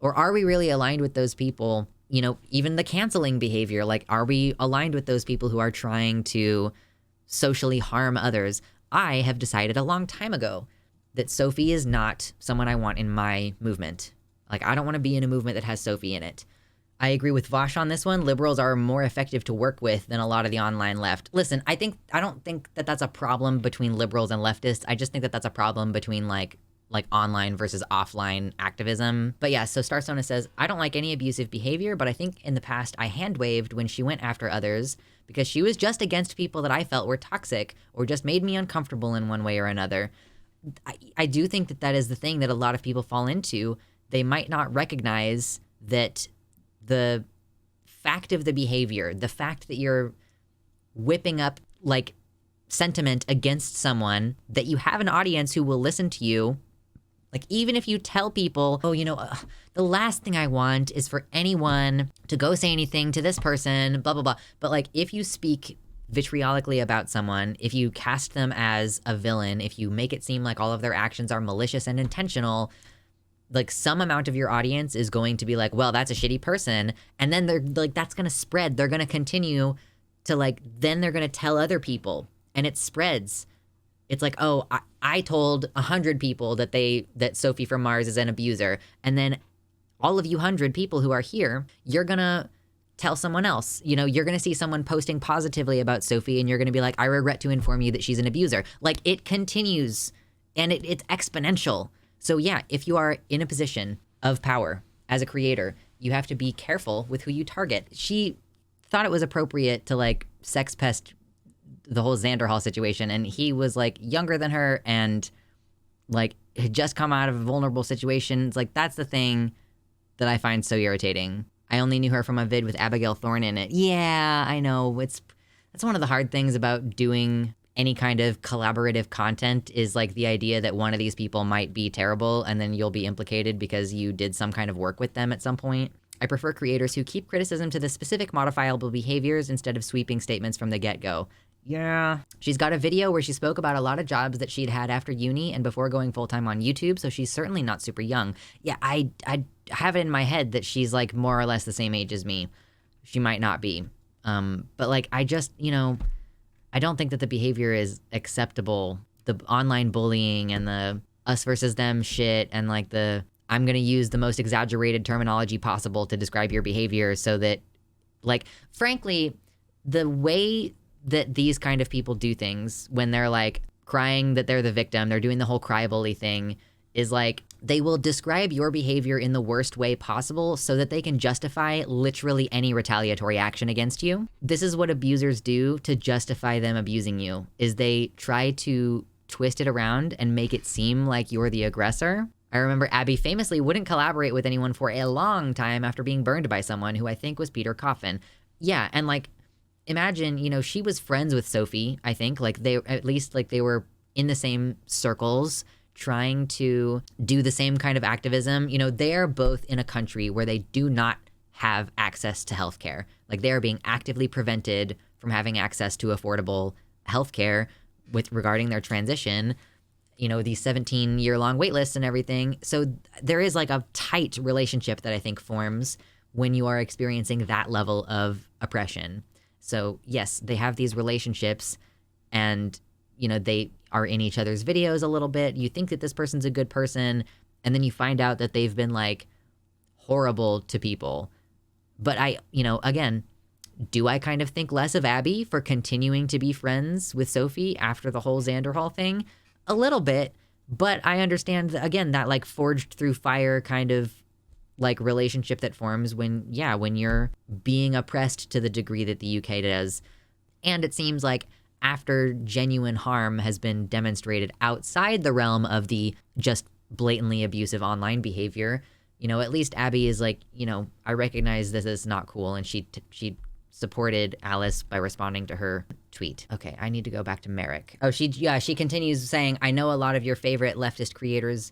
Or are we really aligned with those people? You know, even the canceling behavior, like, are we aligned with those people who are trying to socially harm others? I have decided a long time ago that Sophie is not someone I want in my movement. Like, I don't want to be in a movement that has Sophie in it. I agree with Vosh on this one. Liberals are more effective to work with than a lot of the online left. Listen, I don't think that that's a problem between liberals and leftists. I just think that that's a problem between like online versus offline activism. But yeah, so Starstone says, I don't like any abusive behavior, but I think in the past I hand waved when she went after others because she was just against people that I felt were toxic or just made me uncomfortable in one way or another. I do think that that is the thing that a lot of people fall into. They might not recognize that the fact of the behavior, the fact that you're whipping up like sentiment against someone, that you have an audience who will listen to you. Like, even if you tell people, oh, you know, the last thing I want is for anyone to go say anything to this person, blah, blah, blah. But like, if you speak vitriolically about someone, if you cast them as a villain, if you make it seem like all of their actions are malicious and intentional, like some amount of your audience is going to be like, well, that's a shitty person. And then they're like, that's going to spread. They're going to continue to like, then they're going to tell other people and it spreads. It's like, oh, I told 100 people that Sophie from Mars is an abuser. And then all of you 100 people who are here, you're going to tell someone else. You know, you're going to see someone posting positively about Sophie and you're going to be like, I regret to inform you that she's an abuser. Like, it continues and it's exponential. So yeah, if you are in a position of power as a creator, you have to be careful with who you target. She thought it was appropriate to like sex pest the whole Xander Hall situation, and he was like younger than her and like had just come out of a vulnerable situation. It's like, that's the thing that I find so irritating. I only knew her from a vid with Abigail Thorne in it. Yeah, I know. That's one of the hard things about doing any kind of collaborative content is like the idea that one of these people might be terrible and then you'll be implicated because you did some kind of work with them at some point. I prefer creators who keep criticism to the specific modifiable behaviors instead of sweeping statements from the get-go. Yeah. She's got a video where she spoke about a lot of jobs that she'd had after uni and before going full-time on YouTube, so she's certainly not super young. Yeah, I have it in my head that she's like more or less the same age as me. She might not be. But like, I just, you know, I don't think that the behavior is acceptable. the online bullying and the us versus them shit, and like the I'm going to use the most exaggerated terminology possible to describe your behavior so that, like, frankly, the way that these kind of people do things when they're like crying that they're the victim, they're doing the whole cry bully thing, is like they will describe your behavior in the worst way possible so that they can justify literally any retaliatory action against you. This is what abusers do to justify them abusing you, is they try to twist it around and make it seem like you're the aggressor. I remember Abby famously wouldn't collaborate with anyone for a long time after being burned by someone who I think was Peter Coffin. Yeah, and like, imagine, you know, she was friends with Sophie, I think. Like, they, at least, like, they were in the same circles trying to do the same kind of activism. You know, they are both in a country where they do not have access to healthcare. Like, they are being actively prevented from having access to affordable healthcare with regarding their transition. You know, these 17-year-long wait lists and everything. So there is like a tight relationship that I think forms when you are experiencing that level of oppression. So yes, they have these relationships and, you know, they are in each other's videos a little bit. You think that this person's a good person, and then you find out that they've been like horrible to people. But I, you know, again, do I kind of think less of Abby for continuing to be friends with Sophie after the whole Xander Hall thing? A little bit, but I understand, again, that like forged through fire kind of like relationship that forms when you're being oppressed to the degree that the UK does. And it seems like after genuine harm has been demonstrated outside the realm of the just blatantly abusive online behavior, you know, at least Abby is like, you know, I recognize this is not cool, and she supported Alice by responding to her tweet. Okay, I need to go back to Merrick. Oh, she continues saying, I know a lot of your favorite leftist creators,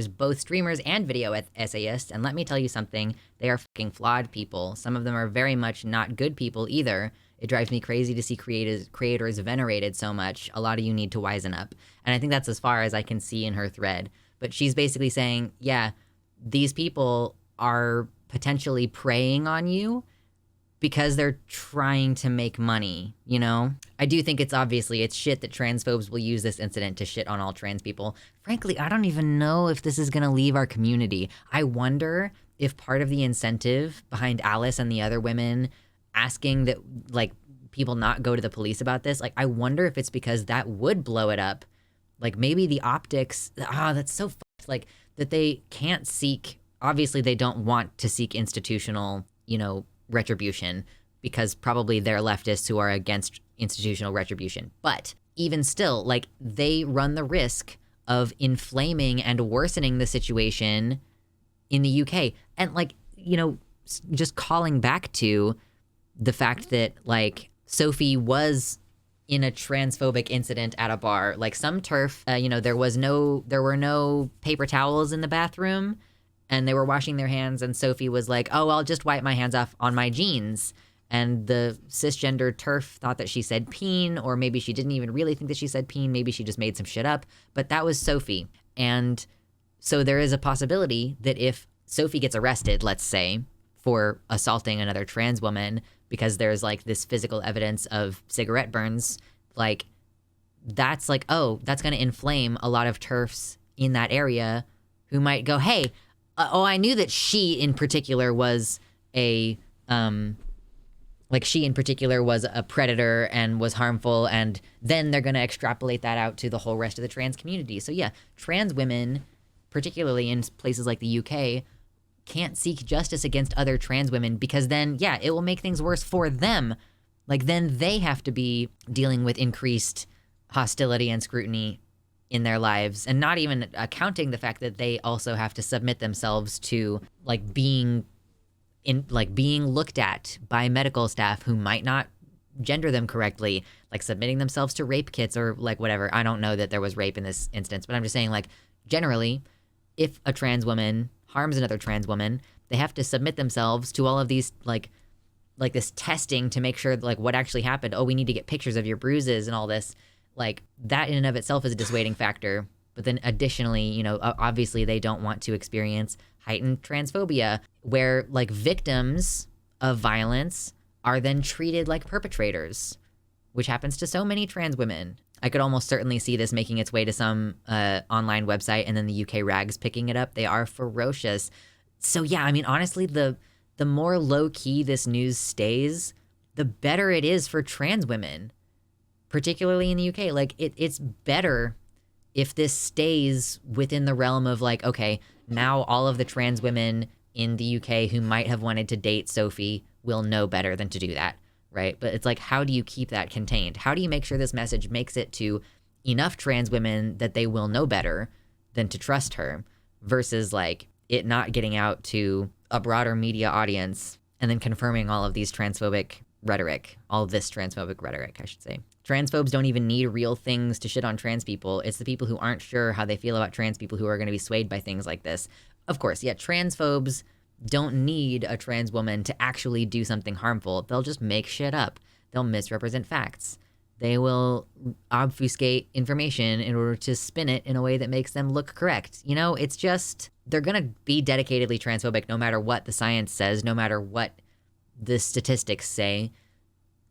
both streamers and video essayists, and let me tell you something, they are fucking flawed people. Some of them are very much not good people either. It drives me crazy to see creators venerated so much. A lot of you need to wisen up. And I think that's as far as I can see in her thread. But she's basically saying, yeah, these people are potentially preying on you because they're trying to make money, you know? I do think it's shit that transphobes will use this incident to shit on all trans people. Frankly, I don't even know if this is gonna leave our community. I wonder if part of the incentive behind Alice and the other women asking that, like, people not go to the police about this, like, I wonder if it's because that would blow it up. Like, maybe the optics, that's so fucked, like, that they can't seek, obviously they don't want to seek institutional, you know, retribution, because probably they're leftists who are against institutional retribution. But even still, like, they run the risk of inflaming and worsening the situation in the UK. And, like, you know, just calling back to the fact that, like, Sophie was in a transphobic incident at a bar. Like, some turf, you know, there were no paper towels in the bathroom, and they were washing their hands, and Sophie was like, oh, I'll just wipe my hands off on my jeans. And the cisgender turf thought that she said peen, or maybe she didn't even really think that she said peen. Maybe she just made some shit up. But that was Sophie. And so there is a possibility that if Sophie gets arrested, let's say, for assaulting another trans woman, because there's like this physical evidence of cigarette burns, like, that's like, oh, that's going to inflame a lot of TERFs in that area who might go, hey, I knew that she in particular was a predator and was harmful, and then they're going to extrapolate that out to the whole rest of the trans community. So yeah, trans women, particularly in places like the UK, can't seek justice against other trans women, because then, yeah, it will make things worse for them. Like, then they have to be dealing with increased hostility and scrutiny in their lives, and not even accounting the fact that they also have to submit themselves to like being looked at by medical staff who might not gender them correctly, like submitting themselves to rape kits or like whatever. I don't know that there was rape in this instance, but I'm just saying, like, generally, if a trans woman harms another trans woman, they have to submit themselves to all of these like this testing to make sure like what actually happened. Oh, we need to get pictures of your bruises and all this. Like, that in and of itself is a dissuading factor. But then additionally, you know, obviously they don't want to experience heightened transphobia, where like victims of violence are then treated like perpetrators. which happens to so many trans women. I could almost certainly see this making its way to some online website and then the UK rags picking it up. They are ferocious. So yeah, I mean, honestly, the more low-key this news stays, the better it is for trans women, particularly in the UK. Like, it's better if this stays within the realm of like, okay, now all of the trans women in the UK who might have wanted to date Sophie will know better than to do that, right? But it's like, how do you keep that contained? How do you make sure this message makes it to enough trans women that they will know better than to trust her, versus like it not getting out to a broader media audience and then confirming all of these transphobic rhetoric, all of this transphobic rhetoric, I should say. Transphobes don't even need real things to shit on trans people. It's the people who aren't sure how they feel about trans people who are going to be swayed by things like this. Of course, yeah, transphobes don't need a trans woman to actually do something harmful. They'll just make shit up. They'll misrepresent facts. They will obfuscate information in order to spin it in a way that makes them look correct. You know, it's just, they're going to be dedicatedly transphobic no matter what the science says, no matter what the statistics say.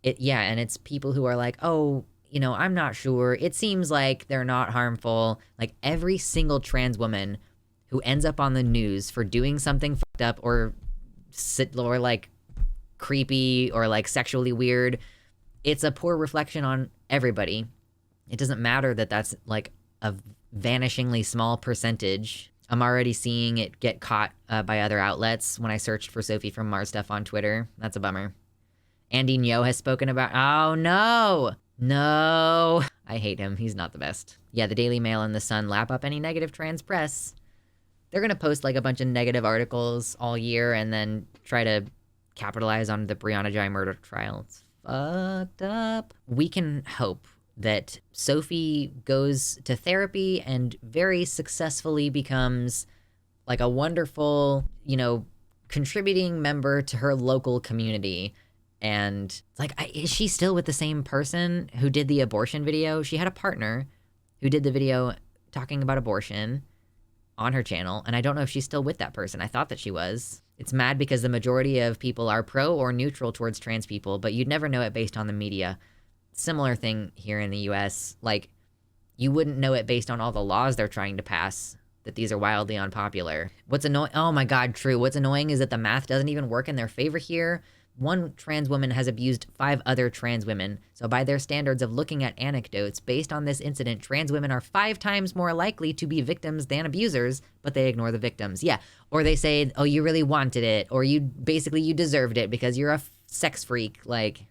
And it's people who are like, oh, you know, I'm not sure. It seems like they're not harmful. Like every single trans woman who ends up on the news for doing something fucked up or like creepy or like sexually weird, it's a poor reflection on everybody. It doesn't matter that that's like a vanishingly small percentage. I'm already seeing it get caught by other outlets when I searched for Sophie from Mars stuff on Twitter. That's a bummer. Andy Ngo has spoken about, oh no, I hate him. He's not the best. Yeah, the Daily Mail and the Sun lap up any negative trans press. They're going to post like a bunch of negative articles all year and then try to capitalize on the Brianna Ghey murder trial. It's fucked up. We can hope that Sophie goes to therapy and very successfully becomes like a wonderful, you know, contributing member to her local community. And it's like, is she still with the same person who did the abortion video? She had a partner who did the video talking about abortion on her channel, and I don't know if she's still with that person. I thought that she was. It's mad because the majority of people are pro or neutral towards trans people, but you'd never know it based on the media. Similar thing here in the US. Like, you wouldn't know it based on all the laws they're trying to pass, that these are wildly unpopular. What's annoying? Oh my God, true. What's annoying is that the math doesn't even work in their favor here. One trans woman has abused 5 other trans women. So by their standards of looking at anecdotes based on this incident, trans women are 5 times more likely to be victims than abusers, but they ignore the victims. Yeah. Or they say, oh, you really wanted it, or you deserved it because you're a sex freak. Like,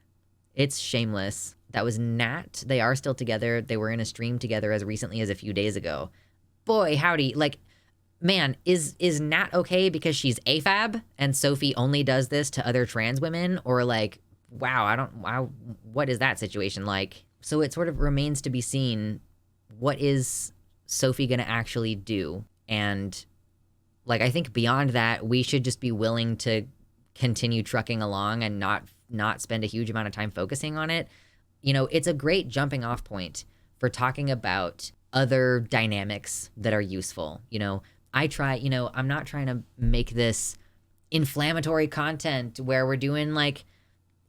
it's shameless. That was Nat. They are still together. They were in a stream together as recently as a few days ago. Boy, howdy. Like, man, is Nat okay because she's AFAB and Sophie only does this to other trans women? Or like, wow, what is that situation like? So it sort of remains to be seen, what is Sophie gonna actually do? And like, I think beyond that, we should just be willing to continue trucking along and not spend a huge amount of time focusing on it. You know, it's a great jumping off point for talking about other dynamics that are useful. You know, I'm not trying to make this inflammatory content where we're doing like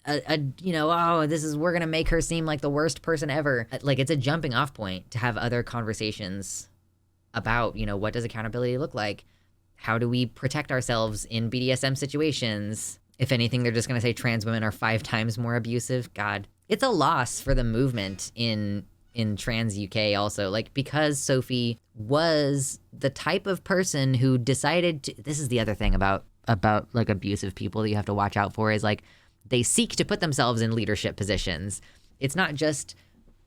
we're gonna make her seem like the worst person ever. Like, it's a jumping off point to have other conversations about, you know, what does accountability look like? How do we protect ourselves in BDSM situations? If anything, they're just gonna say trans women are 5 times more abusive. God, it's a loss for the movement in trans UK also, like, because Sophie was the type of person who decided to, this is the other thing about like abusive people that you have to watch out for, is like, they seek to put themselves in leadership positions. It's not just,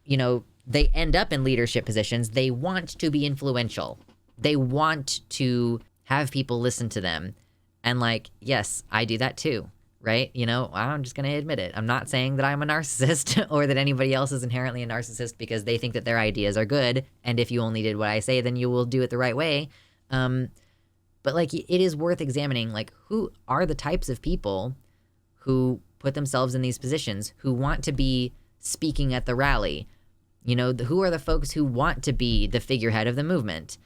you know, they end up in leadership positions. They want to be influential. They want to have people listen to them. And like, yes, I do that too. Right? You know, I'm just going to admit it. I'm not saying that I'm a narcissist or that anybody else is inherently a narcissist because they think that their ideas are good. And if you only did what I say, then you will do it the right way. But like, it is worth examining, like, who are the types of people who put themselves in these positions, who want to be speaking at the rally? You know, who are the folks who want to be the figurehead of the movement?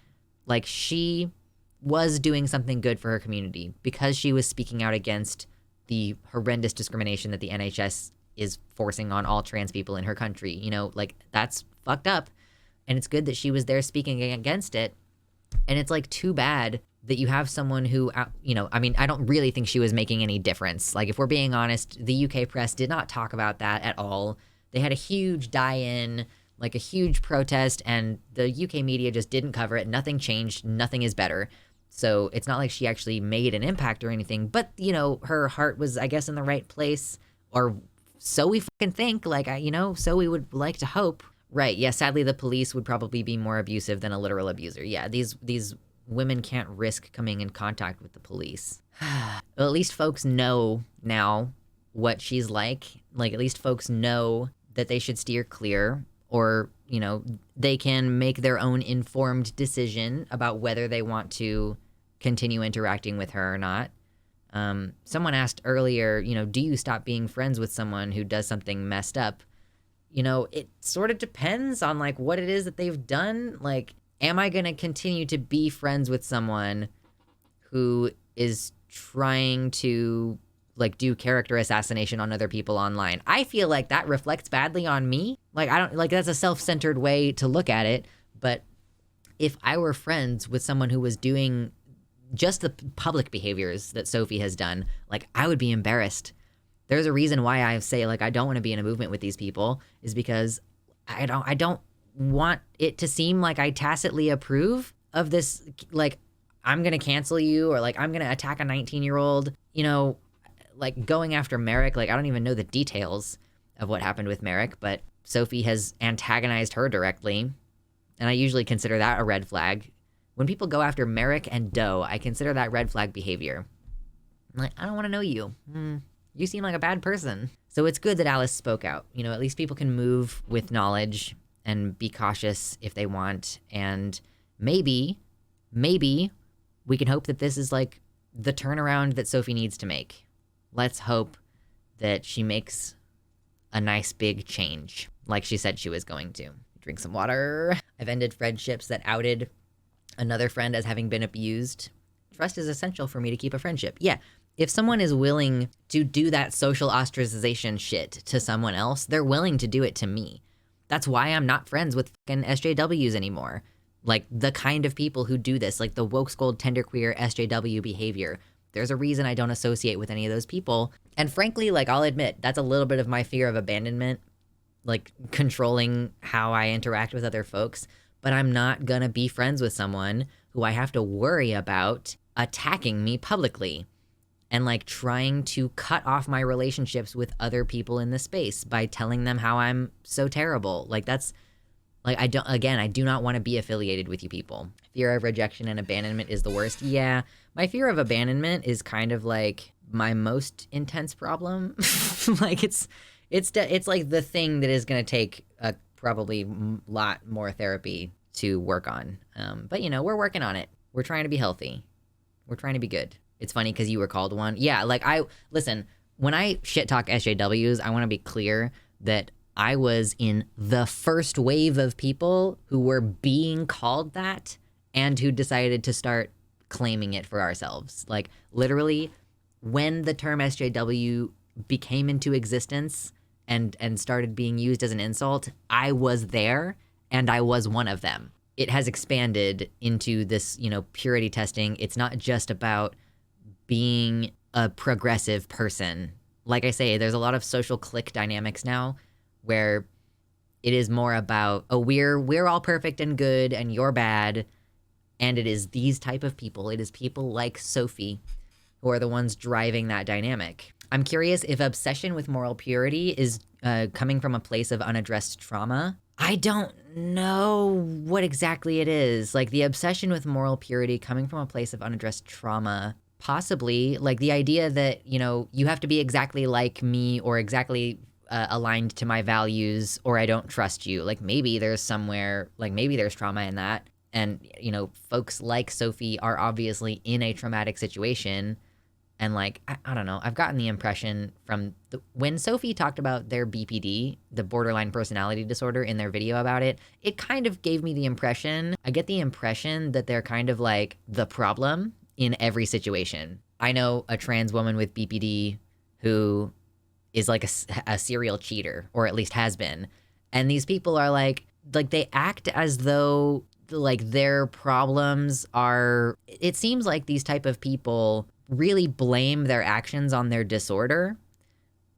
Like, she was doing something good for her community because she was speaking out against the horrendous discrimination that the NHS is forcing on all trans people in her country. You know, like, that's fucked up. And it's good that she was there speaking against it. And it's like too bad that you have someone who, you know, I mean, I don't really think she was making any difference. Like, if we're being honest, the UK press did not talk about that at all. They had a huge die-in, like a huge protest, and the UK media just didn't cover it. Nothing changed. Nothing is better. So it's not like she actually made an impact or anything. But, you know, her heart was, I guess, in the right place. Or so we fucking think. Like, you know, so we would like to hope. Right. Yeah. Sadly, the police would probably be more abusive than a literal abuser. Yeah. These women can't risk coming in contact with the police. Well, at least folks know now what she's like. Like, at least folks know that they should steer clear, or, you know, they can make their own informed decision about whether they want to continue interacting with her or not. Someone asked earlier, you know, do you stop being friends with someone who does something messed up? You know, it sort of depends on, like, what it is that they've done. Like, am I going to continue to be friends with someone who is trying to, like, do character assassination on other people online? I feel like that reflects badly on me. Like, I don't, like, that's a self-centered way to look at it. But if I were friends with someone who was doing just the public behaviors that Sophie has done, like, I would be embarrassed. There's a reason why I say, like, I don't want to be in a movement with these people, is because I don't want it to seem like I tacitly approve of this, like, I'm going to cancel you, or, like, I'm going to attack a 19-year-old, you know, like, going after Merrick. Like, I don't even know the details of what happened with Merrick, but Sophie has antagonized her directly, and I usually consider that a red flag. When people go after Merrick and Doe, I consider that red flag behavior. I'm like, I don't want to know you. You seem like a bad person. So it's good that Alice spoke out. You know, at least people can move with knowledge and be cautious if they want. And maybe we can hope that this is, like, the turnaround that Sophie needs to make. Let's hope that she makes a nice big change, like she said she was going to. Drink some water. I've ended friendships that outed another friend as having been abused. Trust is essential for me to keep a friendship. Yeah. If someone is willing to do that social ostracization shit to someone else, they're willing to do it to me. That's why I'm not friends with fucking SJWs anymore. Like, the kind of people who do this, like the woke scold tenderqueer SJW behavior. There's a reason I don't associate with any of those people. And frankly, like, I'll admit, that's a little bit of my fear of abandonment, like, controlling how I interact with other folks. But I'm not gonna be friends with someone who I have to worry about attacking me publicly and, like, trying to cut off my relationships with other people in the space by telling them how I'm so terrible. Like, that's, like, I do not want to be affiliated with you people. Fear of rejection and abandonment is the worst. Yeah, my fear of abandonment is kind of like my most intense problem. Like, it's like the thing that is going to take a probably lot more therapy to work on. But, you know, we're working on it. We're trying to be healthy. We're trying to be good. It's funny because you were called one. Yeah, like, listen, when I shit talk SJWs, I want to be clear that I was in the first wave of people who were being called that and who decided to start claiming it for ourselves. Like, literally, when the term SJW became into existence and started being used as an insult, I was there and I was one of them. It has expanded into this, you know, purity testing. It's not just about being a progressive person. Like I say, there's a lot of social clique dynamics now where it is more about, oh, we're all perfect and good and you're bad. And it is these type of people. It is people like Sophie who are the ones driving that dynamic. I'm curious if obsession with moral purity is coming from a place of unaddressed trauma. I don't know what exactly it is. Like, the obsession with moral purity coming from a place of unaddressed trauma. Possibly, like, the idea that, you know, you have to be exactly like me or exactly aligned to my values or I don't trust you. Like, maybe there's somewhere, like, maybe there's trauma in that. And, you know, folks like Sophie are obviously in a traumatic situation. And, like, I don't know. I've gotten the impression from when Sophie talked about their BPD, the borderline personality disorder, in their video about it, it kind of gave me the impression, I get the impression that they're kind of like the problem in every situation. I know a trans woman with BPD who is like a serial cheater, or at least has been. And these people are like they act as though like their problems are, it seems like these type of people really blame their actions on their disorder.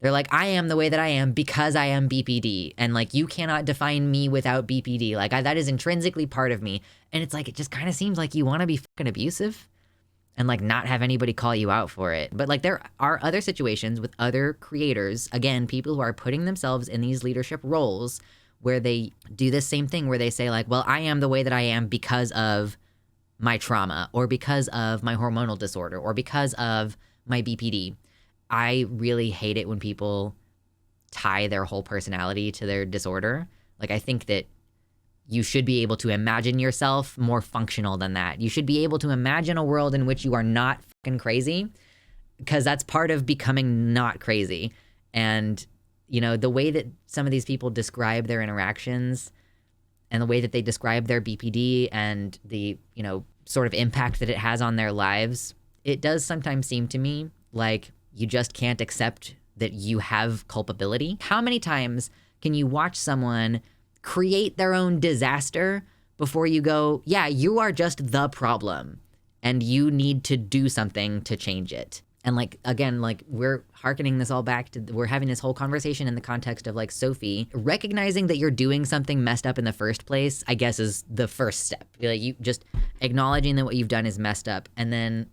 They're like, I am the way that I am because I am BPD. And like, you cannot define me without BPD. Like that is intrinsically part of me. And it's like, it just kind of seems like you want to be fucking abusive and like not have anybody call you out for it. But like there are other situations with other creators, again, people who are putting themselves in these leadership roles where they do this same thing where they say like, well, I am the way that I am because of my trauma or because of my hormonal disorder or because of my BPD. I really hate it when people tie their whole personality to their disorder. Like, I think that you should be able to imagine yourself more functional than that. You should be able to imagine a world in which you are not fucking crazy, because that's part of becoming not crazy. And, you know, the way that some of these people describe their interactions and the way that they describe their BPD and the, you know, sort of impact that it has on their lives, it does sometimes seem to me like you just can't accept that you have culpability. How many times can you watch someone create their own disaster before you go, yeah, you are just the problem and you need to do something to change it? And like, again, like we're hearkening this all back to, we're having this whole conversation in the context of like Sophie. Recognizing that you're doing something messed up in the first place, I guess, is the first step. Like, you just acknowledging that what you've done is messed up, and then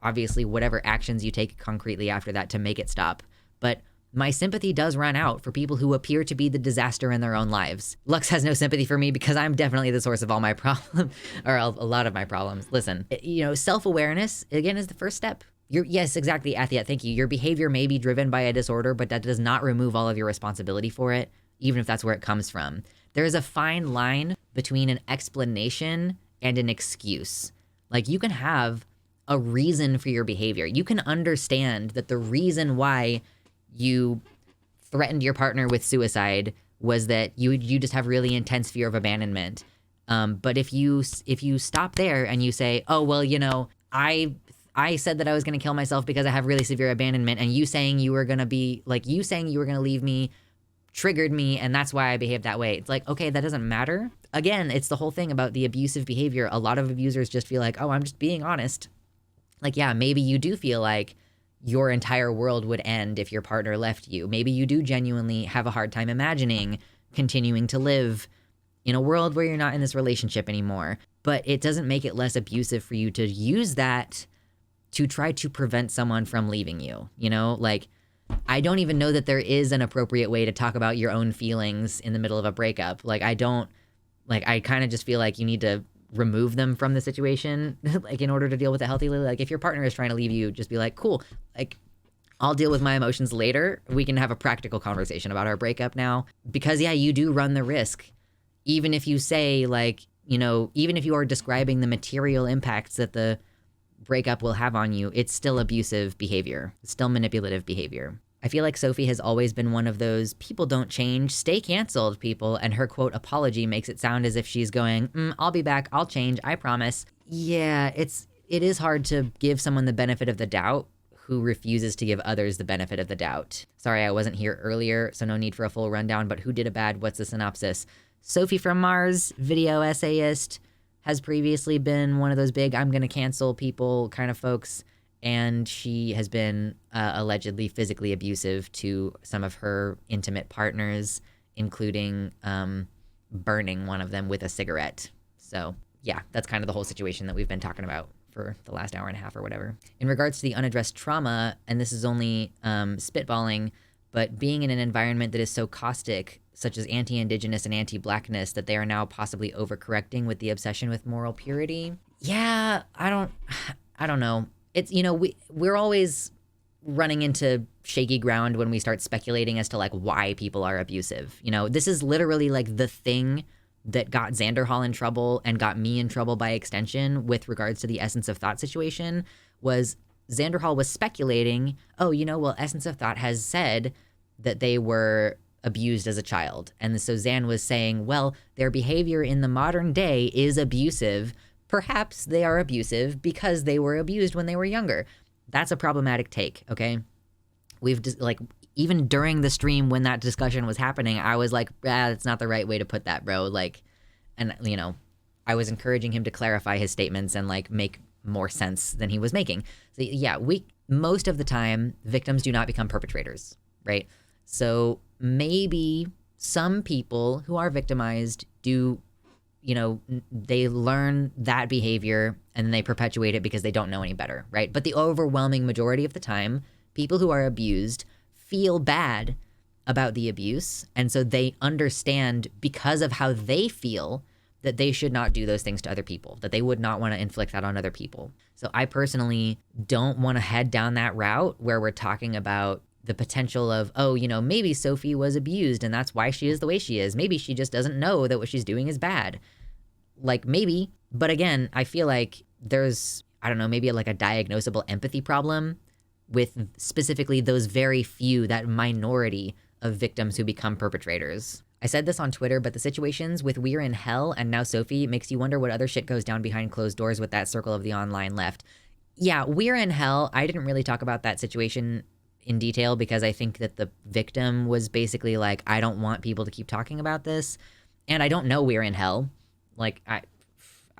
obviously whatever actions you take concretely after that to make it stop. But my sympathy does run out for people who appear to be the disaster in their own lives. Lux has no sympathy for me because I'm definitely the source of all my problems, or a lot of my problems. Listen, you know, self-awareness, again, is the first step. Yes, exactly, Athia, thank you. Your behavior may be driven by a disorder, but that does not remove all of your responsibility for it, even if that's where it comes from. There is a fine line between an explanation and an excuse. Like, you can have a reason for your behavior. You can understand that the reason why you threatened your partner with suicide was that you just have really intense fear of abandonment. But if you stop there and you say, oh, well, you know, I said that I was going to kill myself because I have really severe abandonment, and you saying you were going to leave me triggered me, and that's why I behaved that way. It's like, okay, that doesn't matter. Again, it's the whole thing about the abusive behavior. A lot of abusers just feel like, oh, I'm just being honest. Like, yeah, maybe you do feel like your entire world would end if your partner left you. Maybe you do genuinely have a hard time imagining continuing to live in a world where you're not in this relationship anymore. But it doesn't make it less abusive for you to use that to try to prevent someone from leaving you. You know, like, I don't even know that there is an appropriate way to talk about your own feelings in the middle of a breakup. Like, I kind of just feel like you need to remove them from the situation, like, in order to deal with it healthily. Like, if your partner is trying to leave you, just be like, cool, like, I'll deal with my emotions later. We can have a practical conversation about our breakup now. Because, yeah, you do run the risk. Even if you say, like, you know, even if you are describing the material impacts that the breakup will have on you, it's still abusive behavior. It's still manipulative behavior. I feel like Sophie has always been one of those people don't change, stay canceled people, and her quote apology makes it sound as if she's going, I'll be back, I'll change, I promise. Yeah, it is hard to give someone the benefit of the doubt who refuses to give others the benefit of the doubt. Sorry, I wasn't here earlier, so no need for a full rundown, but who did a bad? What's the synopsis? Sophie from Mars, video essayist, has previously been one of those big I'm gonna cancel people kind of folks, and she has been allegedly physically abusive to some of her intimate partners, including burning one of them with a cigarette. So yeah, that's kind of the whole situation that we've been talking about for the last hour and a half or whatever. In regards to the unaddressed trauma, and this is only spitballing, but being in an environment that is so caustic, such as anti-Indigenous and anti-Blackness, that they are now possibly overcorrecting with the obsession with moral purity. Yeah, I don't know. It's, you know, we're always running into shaky ground when we start speculating as to like why people are abusive. You know, this is literally like the thing that got Xander Hall in trouble and got me in trouble by extension with regards to the Essence of Thought situation. Was Xander Hall was speculating, oh, you know, well, Essence of Thought has said that they were abused as a child. And so Zan was saying, well, their behavior in the modern day is abusive. Perhaps they are abusive because they were abused when they were younger. That's a problematic take, okay? We've just, like, even during the stream when that discussion was happening, I was like, that's not the right way to put that, bro. Like, and I was encouraging him to clarify his statements and like make more sense than he was making. So yeah, most of the time, victims do not become perpetrators, right? So maybe some people who are victimized do, they learn that behavior and then they perpetuate it because they don't know any better, right? But the overwhelming majority of the time, people who are abused feel bad about the abuse. And so they understand because of how they feel that they should not do those things to other people, that they would not want to inflict that on other people. So I personally don't want to head down that route where we're talking about the potential of, maybe Sophie was abused and that's why she is the way she is. Maybe she just doesn't know that what she's doing is bad. Like maybe, but again, I feel like there's, I don't know, maybe like a diagnosable empathy problem with specifically those very few, that minority of victims who become perpetrators. I said this on Twitter, but the situations with We're in Hell and now Sophie makes you wonder what other shit goes down behind closed doors with that circle of the online left. Yeah, We're in Hell, I didn't really talk about that situation in detail because I think that the victim was basically like, I don't want people to keep talking about this. And I don't know We're in Hell. Like, I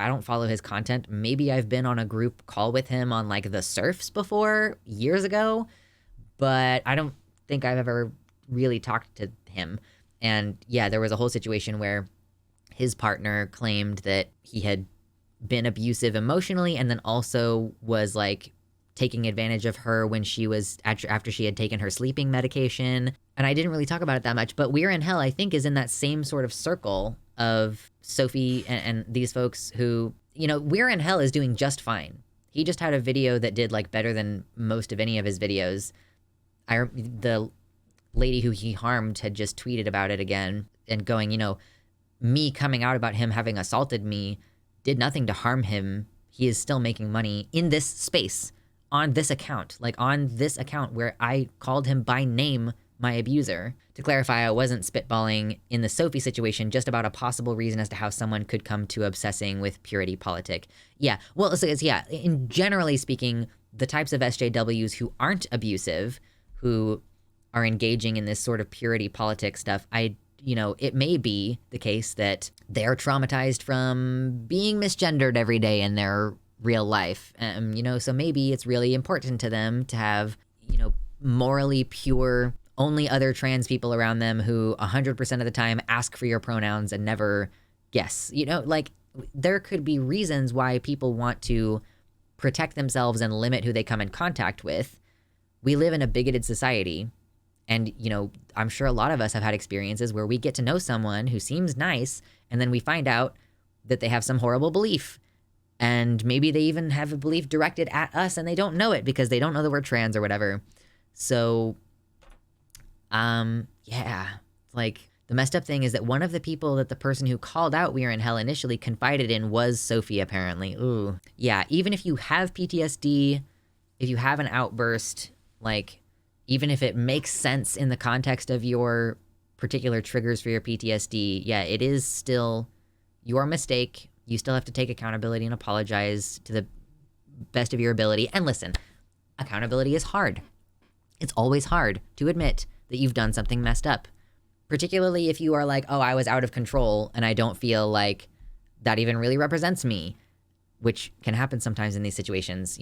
don't follow his content. Maybe I've been on a group call with him on like the surfs before years ago, but I don't think I've ever really talked to him. And yeah, there was a whole situation where his partner claimed that he had been abusive emotionally and then also was like taking advantage of her when she was after she had taken her sleeping medication. And I didn't really talk about it that much, but We're in Hell, I think, is in that same sort of circle of Sophie and these folks who, We're in Hell is doing just fine. He just had a video that did like better than most of any of his videos. The lady who he harmed had just tweeted about it again and going, me coming out about him having assaulted me did nothing to harm him. He is still making money in this space on this account, where I called him by name my abuser. To clarify, I wasn't spitballing in the Sophie situation, just about a possible reason as to how someone could come to obsessing with purity politic. Yeah, well, in generally speaking, the types of SJWs who aren't abusive, who are engaging in this sort of purity politic stuff, it may be the case that they're traumatized from being misgendered every day in their real life. So maybe it's really important to them to have, morally pure, only other trans people around them who 100% of the time ask for your pronouns and never guess. There could be reasons why people want to protect themselves and limit who they come in contact with. We live in a bigoted society. And, I'm sure a lot of us have had experiences where we get to know someone who seems nice, and then we find out that they have some horrible belief. And maybe they even have a belief directed at us and they don't know it because they don't know that we're trans or whatever. So, like the messed up thing is that one of the people that the person who called out We're in Hell initially confided in was Sophie, apparently. Ooh. Yeah, even if you have PTSD, if you have an outburst, like, even if it makes sense in the context of your particular triggers for your PTSD, yeah, it is still your mistake. You still have to take accountability and apologize to the best of your ability. And listen, accountability is hard. It's always hard to admit that you've done something messed up, particularly if you are like, oh, I was out of control and I don't feel like that even really represents me, which can happen sometimes in these situations,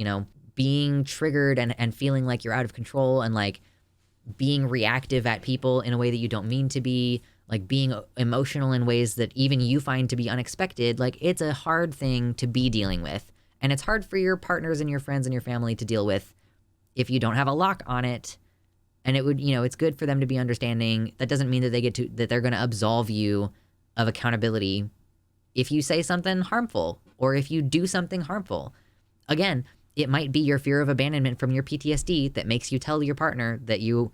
being triggered and feeling like you're out of control and like being reactive at people in a way that you don't mean to be, like being emotional in ways that even you find to be unexpected. Like, it's a hard thing to be dealing with. And it's hard for your partners and your friends and your family to deal with if you don't have a lock on it. And it would, it's good for them to be understanding. That doesn't mean that that they're going to absolve you of accountability if you say something harmful or if you do something harmful. Again, it might be your fear of abandonment from your PTSD that makes you tell your partner that you're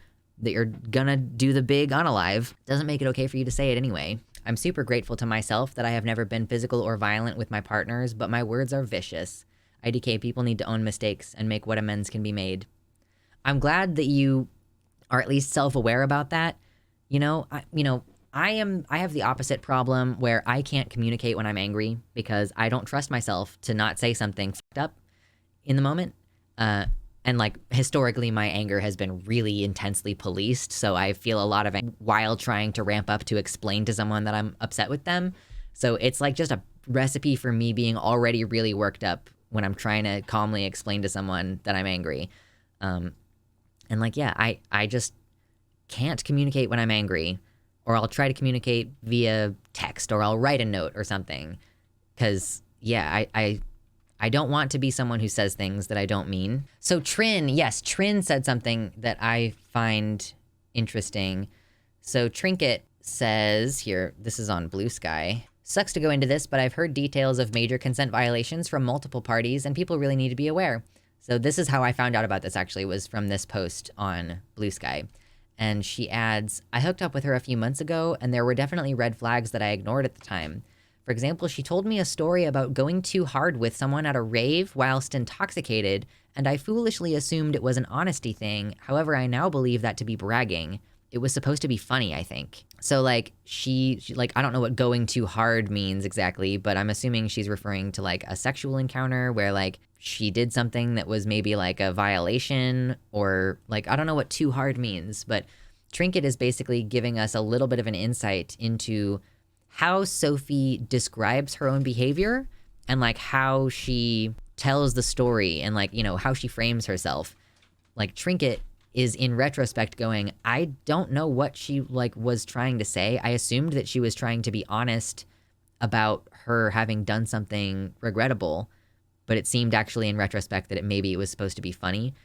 gonna do the big unalive. Doesn't make it okay for you to say it anyway. I'm super grateful to myself that I have never been physical or violent with my partners, but my words are vicious. IDK people need to own mistakes and make what amends can be made. I'm glad that you are at least self-aware about that. I have the opposite problem where I can't communicate when I'm angry because I don't trust myself to not say something fucked up in the moment. And like historically, my anger has been really intensely policed. So I feel a lot of anger while trying to ramp up to explain to someone that I'm upset with them. So it's like just a recipe for me being already really worked up when I'm trying to calmly explain to someone that I'm angry. And like, yeah, I just can't communicate when I'm angry, or I'll try to communicate via text, or I'll write a note or something. Cause yeah, I don't want to be someone who says things that I don't mean. So Trin said something that I find interesting. So Trinket says here, this is on Blue Sky. Sucks to go into this, but I've heard details of major consent violations from multiple parties, and people really need to be aware. So this is how I found out about this, actually, was from this post on Blue Sky. And she adds, I hooked up with her a few months ago, and there were definitely red flags that I ignored at the time. For example, she told me a story about going too hard with someone at a rave whilst intoxicated, and I foolishly assumed it was an honesty thing. However, I now believe that to be bragging. It was supposed to be funny, I think. So like she like, I don't know what going too hard means exactly, but I'm assuming she's referring to like a sexual encounter where like she did something that was maybe like a violation, or like, I don't know what too hard means, but Trinket is basically giving us a little bit of an insight into how Sophie describes her own behavior and like how she tells the story and like, you know, how she frames herself. Like Trinket is in retrospect going, I don't know what she like was trying to say. I assumed that she was trying to be honest about her having done something regrettable, but it seemed actually in retrospect that maybe it was supposed to be funny.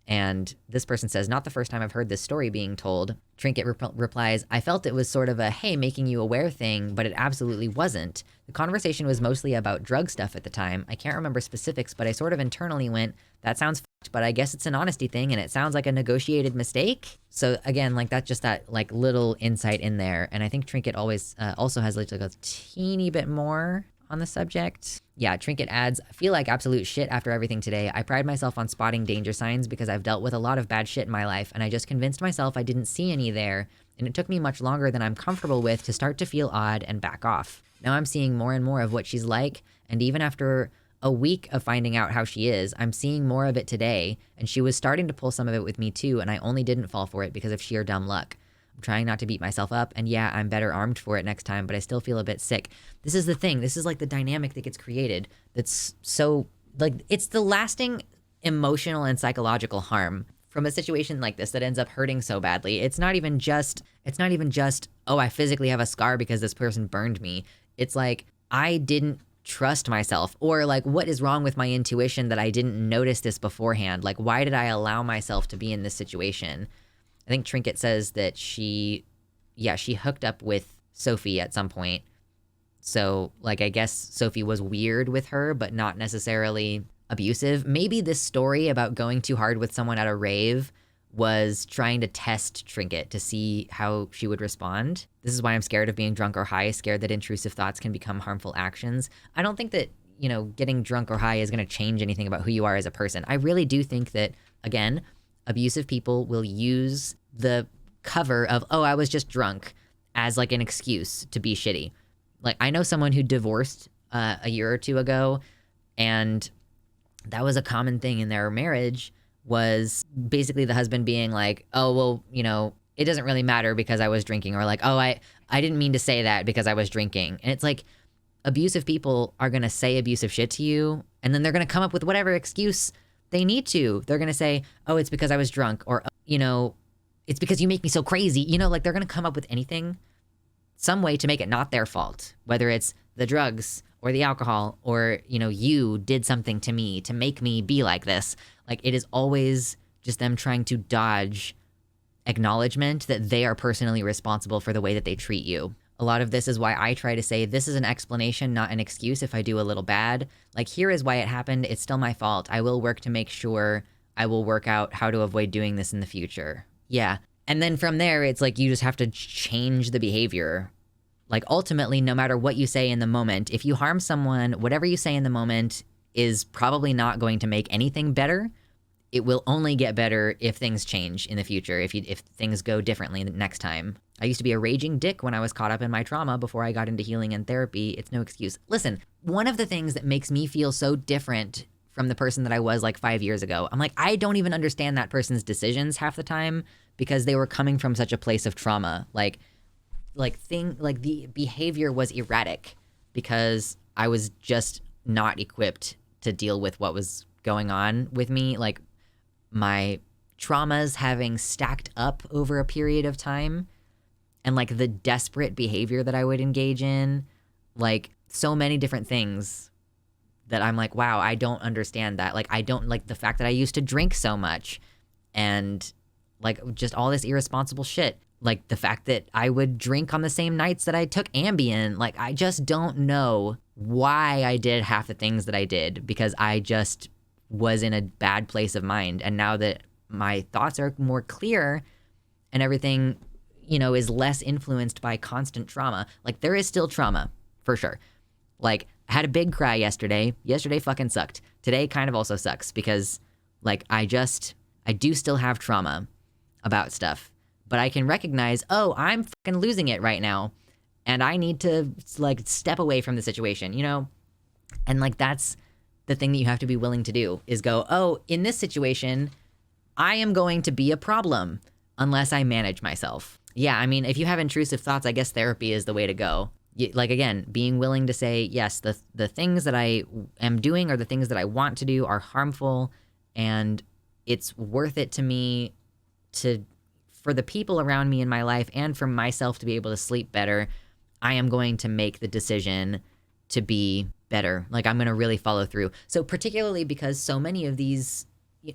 And this person says, not the first time I've heard this story being told. Trinket replies, I felt it was sort of a, hey, making you aware thing, but it absolutely wasn't. The conversation was mostly about drug stuff at the time. I can't remember specifics, but I sort of internally went, that sounds fucked, but I guess it's an honesty thing and it sounds like a negotiated mistake. So again, like that's just that like little insight in there. And I think Trinket always also has like a teeny bit more on the subject. Yeah, Trinket adds, I feel like absolute shit after everything today. I pride myself on spotting danger signs because I've dealt with a lot of bad shit in my life, and I just convinced myself I didn't see any there, and it took me much longer than I'm comfortable with to start to feel odd and back off. Now I'm seeing more and more of what she's like, and even after a week of finding out how she is, I'm seeing more of it today, and she was starting to pull some of it with me too, and I only didn't fall for it because of sheer dumb luck. I'm trying not to beat myself up, and yeah, I'm better armed for it next time, but I still feel a bit sick. This is the thing. This is like the dynamic that gets created that's so, like, it's the lasting emotional and psychological harm from a situation like this that ends up hurting so badly. It's not even just, oh, I physically have a scar because this person burned me. It's like, I didn't trust myself, or like, what is wrong with my intuition that I didn't notice this beforehand? Like, why did I allow myself to be in this situation? I think Trinket says that she hooked up with Sophie at some point. So, like, I guess Sophie was weird with her, but not necessarily abusive. Maybe this story about going too hard with someone at a rave was trying to test Trinket to see how she would respond. This is why I'm scared of being drunk or high, scared that intrusive thoughts can become harmful actions. I don't think that, you know, getting drunk or high is going to change anything about who you are as a person. I really do think that, again, abusive people will use the cover of, oh, I was just drunk, as like an excuse to be shitty. Like, I know someone who divorced a year or two ago, and that was a common thing in their marriage, was basically the husband being like, oh, well, you know, it doesn't really matter because I was drinking, or like, oh, I didn't mean to say that because I was drinking. And it's like, abusive people are going to say abusive shit to you, and then they're going to come up with whatever excuse they need to. They're going to say, oh, it's because I was drunk, or, you know, it's because you make me so crazy. You know, like, they're going to come up with anything, some way to make it not their fault, whether it's the drugs or the alcohol, or, you know, you did something to me to make me be like this. Like, it is always just them trying to dodge acknowledgement that they are personally responsible for the way that they treat you. A lot of this is why I try to say this is an explanation, not an excuse if I do a little bad. Like, here is why it happened. It's still my fault. I will work to make sure I will work out how to avoid doing this in the future. Yeah. And then from there, it's like you just have to change the behavior. Like, ultimately, no matter what you say in the moment, if you harm someone, whatever you say in the moment is probably not going to make anything better. It will only get better if things change in the future, if things go differently next time. I used to be a raging dick when I was caught up in my trauma before I got into healing and therapy. It's no excuse. Listen, one of the things that makes me feel so different from the person that I was like 5 years ago. I'm like, I don't even understand that person's decisions half the time because they were coming from such a place of trauma. Like the behavior was erratic because I was just not equipped to deal with what was going on with me. Like my traumas having stacked up over a period of time, and like the desperate behavior that I would engage in, like so many different things that I'm like, wow, I don't understand that. Like I don't like the fact that I used to drink so much and like just all this irresponsible shit. Like the fact that I would drink on the same nights that I took Ambien. Like I just don't know why I did half the things that I did because I just was in a bad place of mind. And now that my thoughts are more clear and everything, is less influenced by constant trauma. Like there is still trauma for sure. Like I had a big cry yesterday. Yesterday fucking sucked. Today kind of also sucks because like I do still have trauma about stuff, but I can recognize, oh, I'm fucking losing it right now. And I need to like step away from the situation, And like that's the thing that you have to be willing to do is go, oh, in this situation, I am going to be a problem unless I manage myself. Yeah, I mean, if you have intrusive thoughts, I guess therapy is the way to go. Like, again, being willing to say, yes, the things that I am doing or the things that I want to do are harmful, and it's worth it to me for the people around me in my life and for myself to be able to sleep better. I am going to make the decision to be better. Like, I'm going to really follow through. So particularly because so many of these,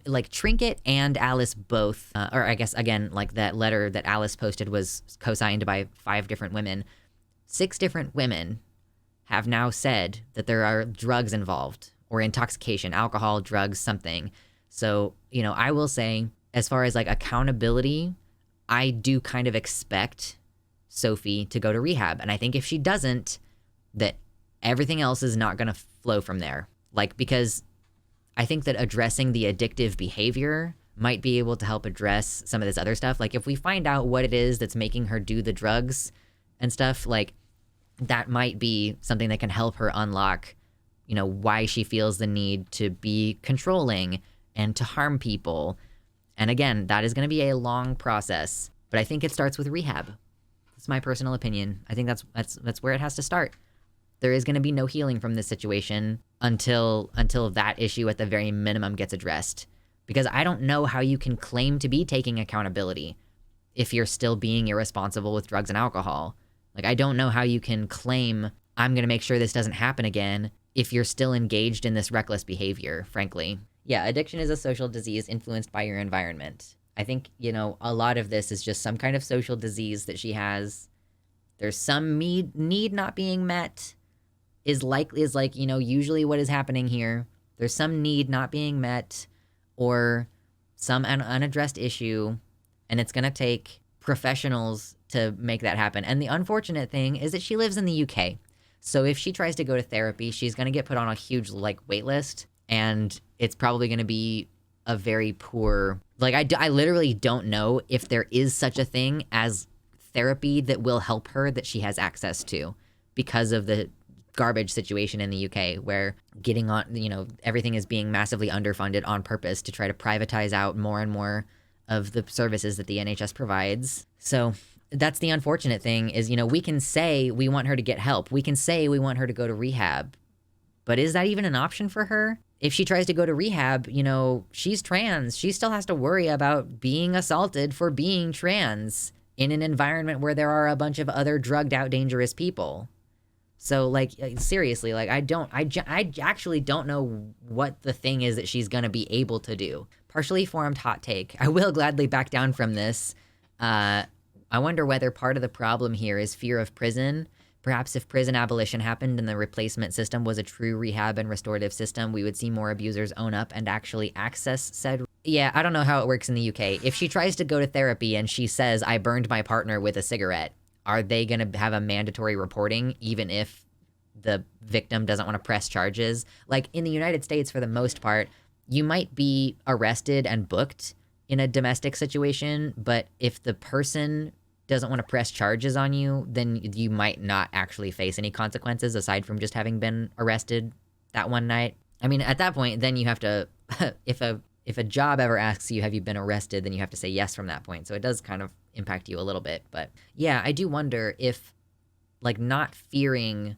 like Trinket and Alice both, or I guess, again, like that letter that Alice posted was co-signed by 5 different women. 6 different women have now said that there are drugs involved or intoxication, alcohol, drugs, something. So, I will say, as far as like accountability, I do kind of expect Sophie to go to rehab. And I think if she doesn't, that everything else is not going to flow from there. Like, because I think that addressing the addictive behavior might be able to help address some of this other stuff. Like, if we find out what it is that's making her do the drugs and stuff, like, that might be something that can help her unlock, why she feels the need to be controlling and to harm people. And again, that is going to be a long process, but I think it starts with rehab. That's my personal opinion. I think that's where it has to start. There is going to be no healing from this situation until that issue at the very minimum gets addressed. Because I don't know how you can claim to be taking accountability if you're still being irresponsible with drugs and alcohol. Like, I don't know how you can claim, I'm going to make sure this doesn't happen again, if you're still engaged in this reckless behavior, frankly. Yeah, addiction is a social disease influenced by your environment. I think, a lot of this is just some kind of social disease that she has. There's some need not being met is usually what is happening here. There's some need not being met or some unaddressed issue, and it's going to take professionals to make that happen. And the unfortunate thing is that she lives in the UK. So if she tries to go to therapy, she's going to get put on a huge wait list, and it's probably going to be a very poor, I literally don't know if there is such a thing as therapy that will help her that she has access to because of the garbage situation in the UK where getting on, everything is being massively underfunded on purpose to try to privatize out more and more of the services that the NHS provides. So that's the unfortunate thing is, we can say we want her to get help. We can say we want her to go to rehab. But is that even an option for her? If she tries to go to rehab, she's trans. She still has to worry about being assaulted for being trans in an environment where there are a bunch of other drugged out dangerous people. So seriously, I actually don't know what the thing is that she's going to be able to do. Partially formed hot take. I will gladly back down from this. I wonder whether part of the problem here is fear of prison. Perhaps if prison abolition happened and the replacement system was a true rehab and restorative system, we would see more abusers own up and actually access said. Yeah, I don't know how it works in the UK. If she tries to go to therapy and she says, I burned my partner with a cigarette, are they going to have a mandatory reporting even if the victim doesn't want to press charges? Like in the United States, for the most part, you might be arrested and booked in a domestic situation, but if the person doesn't want to press charges on you, then you might not actually face any consequences aside from just having been arrested that one night. I mean, at that point, then you have to, if a job ever asks you, have you been arrested, then you have to say yes from that point. So it does kind of impact you a little bit. But yeah, I do wonder if, like, not fearing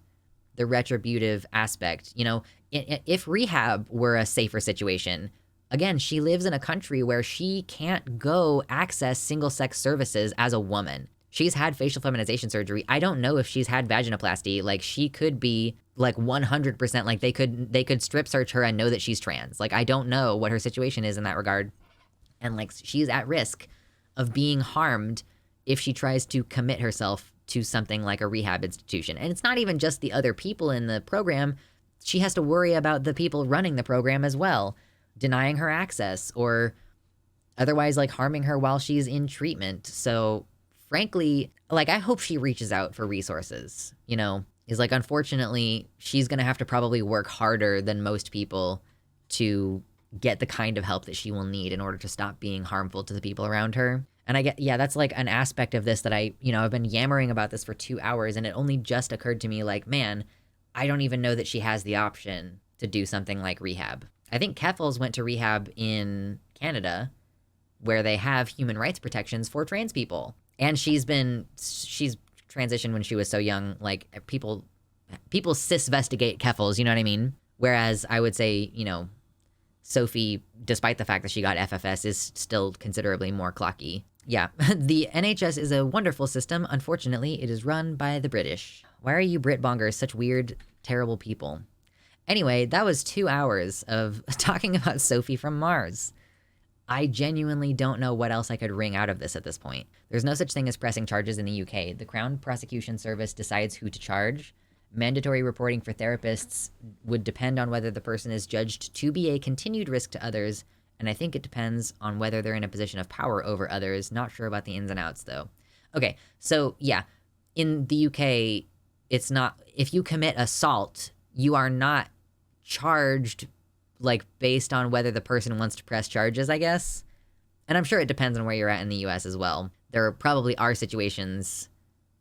the retributive aspect, you know, if rehab were a safer situation, again, she lives in a country where she can't go access single-sex services as a woman. She's had facial feminization surgery. I don't know if she's had vaginoplasty. Like, she could be like 100%, like they could strip search her and know that she's trans. Like, I don't know what her situation is in that regard. And like, she's at risk of being harmed if she tries to commit herself to something like a rehab institution. And it's not even just the other people in the program. She has to worry about the people running the program as well, denying her access or otherwise like harming her while she's in treatment. So frankly, like, I hope she reaches out for resources, you know, is like, unfortunately, she's going to have to probably work harder than most people to get the kind of help that she will need in order to stop being harmful to the people around her. And I get, yeah, that's like an aspect of this that I've been yammering about this for 2 hours, and it only just occurred to me, like, man, I don't even know that she has the option to do something like rehab. I think Keffels went to rehab in Canada, where they have human rights protections for trans people. And she's transitioned when she was so young. Like, people cisvestigate Keffels, you know what I mean? Whereas I would say, you know, Sophie, despite the fact that she got FFS, is still considerably more clocky. Yeah, the NHS is a wonderful system. Unfortunately, it is run by the British. Why are you Brit-bongers such weird, terrible people? Anyway, that was 2 hours of talking about Sophie from Mars. I genuinely don't know what else I could wring out of this at this point. There's no such thing as pressing charges in the UK. The Crown Prosecution Service decides who to charge. Mandatory reporting for therapists would depend on whether the person is judged to be a continued risk to others, and I think it depends on whether they're in a position of power over others. Not sure about the ins and outs, though. Okay, so yeah, in the UK, it's not, if you commit assault, you are not charged, like, based on whether the person wants to press charges, I guess. And I'm sure it depends on where you're at in the US as well. There probably are situations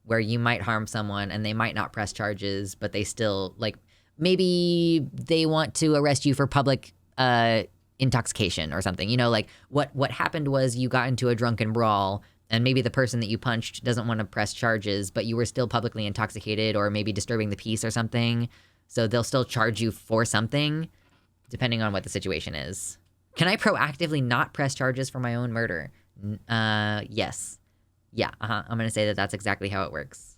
where you might harm someone and they might not press charges, but they still, like, maybe they want to arrest you for public intoxication or something. You know, like, what happened was you got into a drunken brawl, and maybe the person that you punched doesn't want to press charges, but you were still publicly intoxicated or maybe disturbing the peace or something. So they'll still charge you for something, depending on what the situation is. Can I proactively not press charges for my own murder? Yes. Yeah, I'm going to say that that's exactly how it works.